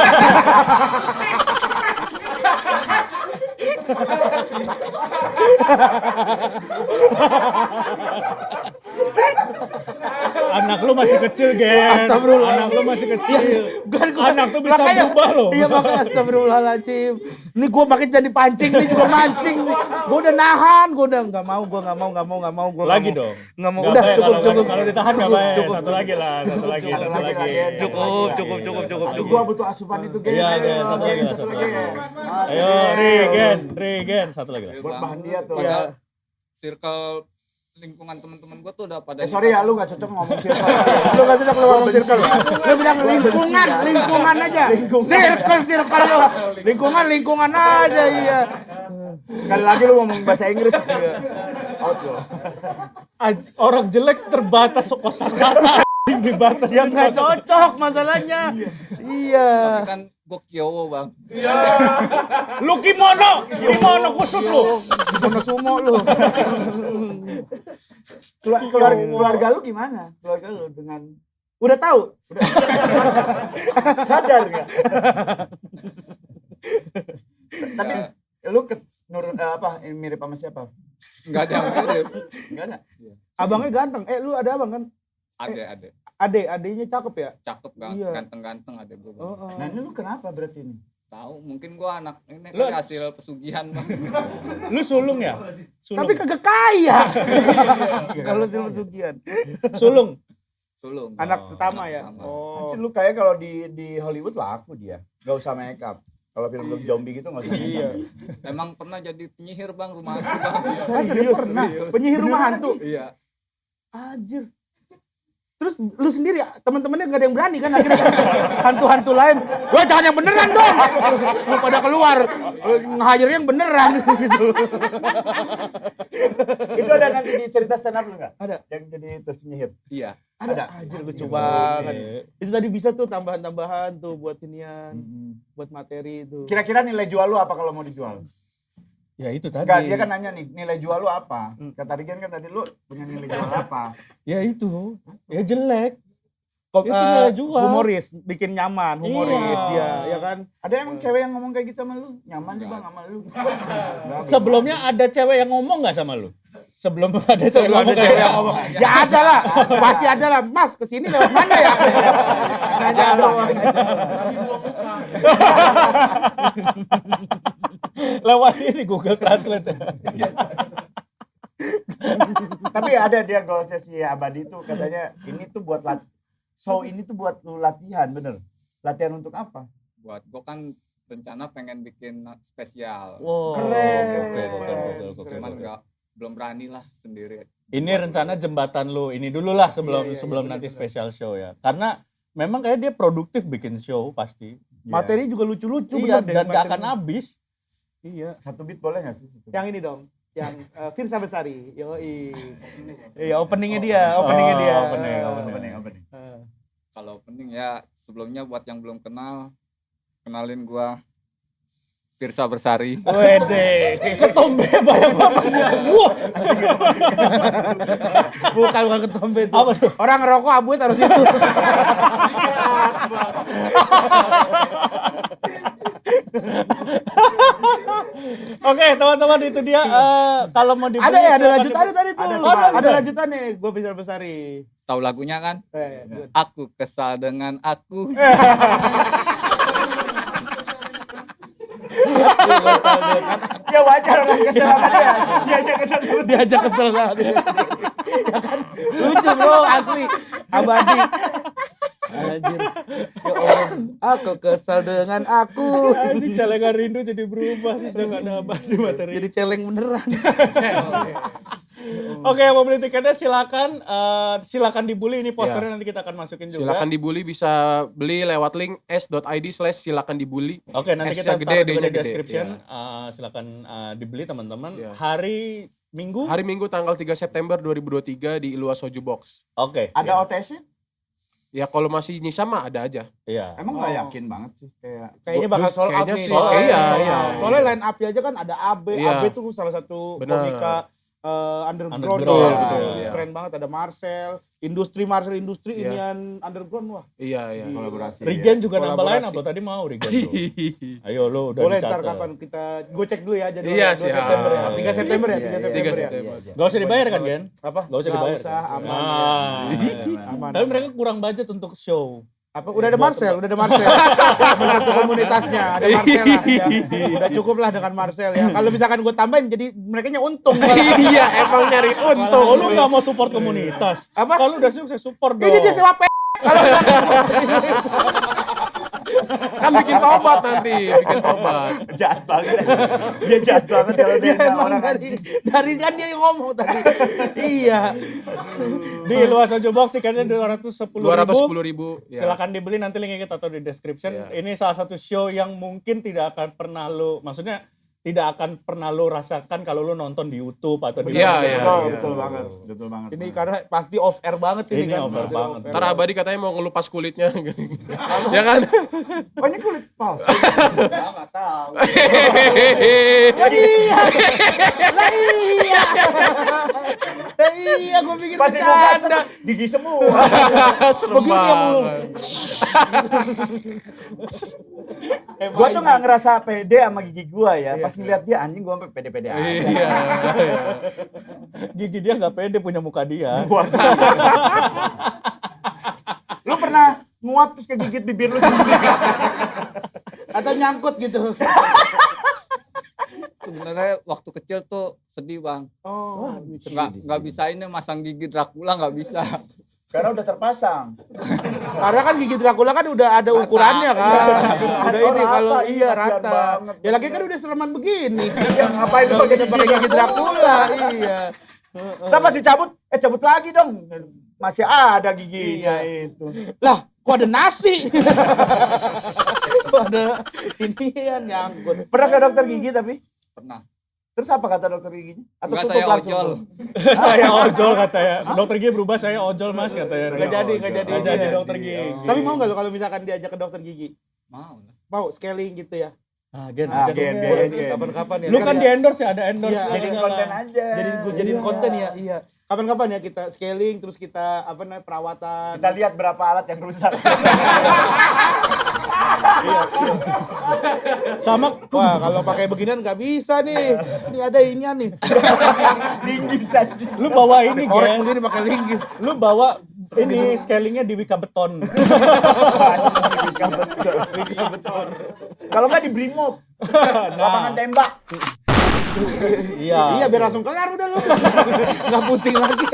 anak lu masih kecil, Gen. Astagfirullah. Anak lu masih kecil. Kan gua- Anak tuh bisa makanya- berubah loh. Iya makanya astagfirullahaladzim. Ini gue makin jadi pancing, ini juga mancing. Gue udah nahan, gue udah nggak mau. Gua Lagi nggak mau. dong. Mau. Nggak Udah baik cukup. Kalau ditahan nggak baik. Cukup. Satu lagi lah, satu lagi. Cukup. Gua butuh asupan itu, Gen. Iya, Ayo, Gen, satu lagi lah, satu satu lagi. lagi. Ayo, Regen, satu lagi lah. Buat bahan dia tuh. Iya. Circle lingkungan teman-teman gue tuh udah pada Sorry ya, lu gak cocok ngomong circle. Lu gak sudah keluar ngomong circle. Lu bilang lingkungan aja. Circle lu. Lingkungan aja iya. Kali lagi lu ngomong bahasa Inggris. Out lo. Orang jelek terbatas kosakata dibatas. Ya nggak cocok masalahnya. Iya. Tapi kan gue kiowo bang. Lu kimono kusut lu. Kimono sumo lu. Keluarga lu gimana? Keluarga lu dengan Udah tahu? sadar gak? Tapi lu mirip sama siapa? Nggak ada yang mirip. Enggak ada. Abangnya ganteng. Lu ada abang kan? Adeknya cakep ya? Cakep Iya. ganteng-ganteng adek gue. Nah, ini lu kenapa berarti ini? Tahu mungkin gue anak ini Lu- kan hasil pesugihan bang. Lu sulung ya? Tapi kagak kaya. Kalau silver sugihan. Sulung. Sulung. Anak pertama ya? pertama. Oh. Anjir, lu kayak kalau di Hollywood laku dia. Gak usah make up. Kalau film-film zombie gitu gak usah make up. Emang pernah jadi penyihir bang rumah hantu bang. Ah, serius? Penyihir rumah hantu? Iya. Anjir. Terus lu sendiri ya, teman-temannya gak ada yang berani kan akhirnya hantu-hantu lain. Wah jangan yang beneran dong. Lu pada keluar, ngehajar yang beneran gitu. Itu ada nanti di cerita stand up lu gak? Ada. Yang jadi terus penyihir. Iya. Ada. Anjir lucu banget. Itu tadi bisa tuh tambahan-tambahan tuh buat inian, buat materi itu. Kira-kira nilai jual lu apa kalau mau dijual? Ya itu tadi. Enggak, dia kan nanya nih, nilai jual lu apa? Kata Rigen kan tadi lu punya nilai jual apa? Ya itu. Ya jelek. Itu Eh, nilai jual. humoris, bikin nyaman, humoris Iya. dia, ya kan? Ada emang cewek yang ngomong kayak gitu sama lu? Nyaman sih bang sama lu? Enggak, Sebelumnya ada cewek yang ngomong nggak sama lu? Sebelum ada cewek Kalau ada ngomong cewek yang ngomong, ya ada lah, pasti ada lah. Mas kesini lewat mana ya? nanya doang. lewat ini Google Translate. Tapi ada dia goalsnya si Abadi tuh katanya ini tuh buat ini tuh buat lu latihan, bener? Latihan untuk apa? Buat gue kan rencana pengen bikin spesial. Wow, Keren. Cuman belum berani lah sendiri. Ini rencana jembatan lu. Ini dulu lah sebelum Iya, sebelum nanti special show ya. Karena memang kayak dia produktif bikin show pasti. Materi juga lucu-lucu Iya, bener deh, dan gak materi. akan habis. Iya. Satu beat boleh gak sih? Yang ini dong, yang Firsa Besari. Yoi. Iya, openingnya dia, openingnya dia. Opening. Kalau opening ya sebelumnya buat yang belum kenal, kenalin gua Firsa Bersari. Wede. Ketombe banyak bapaknya. Wah, Bukan ketombe itu. Apa tuh? Orang ngerokok abuet harus itu. Oke, teman-teman itu dia kalau mau dibeli Ada ya, ada silakan lanjutannya dibeli. tadi tuh. Ada. Ada lanjutannya, gue Firsa Besari. Tahu lagunya kan? Good. Aku kesal dengan aku. Ya wajar orang kesel sama dia. Dia aja kesel sama dia. Diajak kesel lah dia. Ya kan? Lucu bro, asli. Abadi. Anjir. Ya Allah, aku kesal dengan aku. Ini celengan rindu jadi berubah sejak ada abad di materi. Jadi celeng beneran. Oke, yang mau beli tiketnya silakan dibully, ini posternya nanti kita akan masukin juga. Silakan dibully, bisa beli lewat link s.id/silakan dibully. Oke, nanti S-nya kita gede, taruh juga D-nya di gede. description. Iya. Silakan dibeli teman-teman. Iya. Hari Minggu. Hari Minggu tanggal 3 September 2023 di Ilua Soju Box. Oke. Ada OTS-nya? Ya kalau masih nyisa mah ada aja. Iya. Emang gak yakin banget sih kayak Kayaknya bakal sold out Kayaknya nih. sih, iya. Soalnya line up-nya aja kan ada AB. Iya. AB tuh salah satu Benar. komika underground. Underground, ya. betul, iya. Keren banget, ada Marcel industri Iya. inian underground wah. Iya. kolaborasi. Rigen juga nambah lain Kolaborasi. apa tadi mau Rigen tuh. Ayo lo udah Boleh ntar dicatat. kapan kita gue cek dulu ya jadwalnya. Iya, 2 siap. September ya. 3 September ya, 3 3 September ya. September. Gak usah dibayar kan Gen? Apa? Gak usah dibayar. usah, kan? aman. Ah. Tapi mereka kurang budget untuk show. Apa udah ada Marcel. Teman satu komunitasnya ada Marcel lah ya. Udah cukup lah dengan Marcel ya. Kalau misalkan gue tambahin jadi mereka untung. Iya, emang nyari untung. Oh, lu gak mau support komunitas? Apa? Kalau udah sukses support dong. Ini dia sewa kalau Kan bikin tobat nanti, bikin tobat. Jahat banget. Dia jahat banget kalau dia Ya sama emang orang dari kan dia yang ngomong tadi. Iya. Di Luas Ojo Box tiketnya 210.000. 210.000. Ya. Silakan dibeli, nanti linknya kita taruh di description. Iya. Ini salah satu show yang mungkin tidak akan pernah lo, maksudnya tidak akan pernah lo rasakan kalau lo nonton di YouTube atau di Iya, iya. Betul banget. Betul banget. Ini karena pasti off air banget ini Ini kan. off air Pasti banget. air. Ntar Abadi katanya mau ngelupas kulitnya. Ya kan? Oh ini kulit palsu. Enggak tahu. Lah iya. Lah iya. Lah iya, gue pikir Pasti bercanda. gigi semua. Serem Begini yang lu. banget. Gua tuh nggak ngerasa pede sama gigi gua ya. Pas ngeliat dia anjing gua sampai pede-pede aja. Iya. Gigi dia nggak pede punya muka dia. Lu pernah nguap terus kegigit bibir lu sendiri? Atau nyangkut gitu. Sebenarnya waktu kecil tuh sedih, Bang. Oh, Nggak bisa ini masang gigi Dracula, nggak bisa. Karena udah terpasang. karena kan gigi Dracula kan udah ada ukurannya kan. Udah ini rata, kalau iya, iya kasihan rata. banget. Ya lagi kan udah sereman begini. Yang ngapain lu Kalau pakai kita pakai gigi Dracula, iya. Saya masih cabut, cabut lagi dong. Masih ada giginya itu. Lah, kok ada nasi? Kok ada ini ya nyangkut. Pernah ke dokter gigi tapi? Pernah. Terus apa kata dokter giginya? Enggak, tutup saya langsung? ojol. Saya ojol katanya. Dokter gigi berubah, saya ojol mas katanya. Nggak jadi, nggak jadi. Nggak jadi Iya. dokter gigi. Tapi mau nggak lo kalau misalkan diajak ke dokter gigi? Mau lah. Mau scaling gitu ya? Ah, Gen, Ah, Gen. Gen, Boleh Gen. nih, kapan-kapan ya. Lu kan di endorse ya, ada endorse. Iya, ada Jadiin segala. konten aja. jadiin Iya. konten ya, iya. Kapan-kapan ya kita scaling terus kita apa namanya perawatan. Kita lihat berapa alat yang rusak. Sama Wah, kalau pakai beginian nggak bisa nih. Ini ada inian nih. Tinggi saja. lu bawa ini, Korek Gen. begini pakai linggis. Lu bawa ini scalingnya di Wika Beton. Kalau nggak di Brimob, lapangan tembak. Iya. Iya, biar langsung kelar udah lu. Nggak pusing lagi.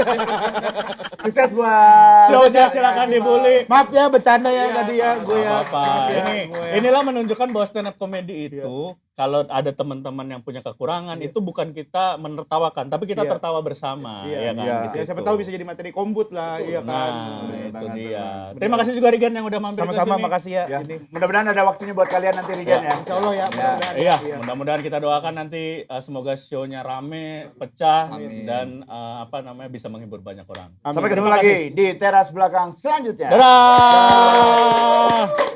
Sukses buat. Show-nya silakan dibully. Maaf ya bercanda ya tadi ya gue ya. Apa? Maaf ya, Ini gue ya. inilah menunjukkan bahwa stand up comedy itu kalau ada teman-teman yang punya kekurangan itu bukan kita menertawakan, tapi kita Iya. tertawa bersama, Iya, ya kan? iya. di Ya, siapa situ. tahu bisa jadi materi kombut lah, iya kan. Nah, Bener itu banget, dia. bener. Terima kasih juga Rigan yang udah mampir ke Sama-sama sini. makasih ya. Ya, Ini. mudah-mudahan ada waktunya buat kalian nanti Rigan ya. Insya Allah ya. mudah-mudahan. Iya, mudah-mudahan kita doakan nanti semoga show-nya rame, pecah Amin. dan apa namanya bisa menghibur banyak orang. Amin. Sampai ketemu Terima lagi di teras belakang selanjutnya. Dadah.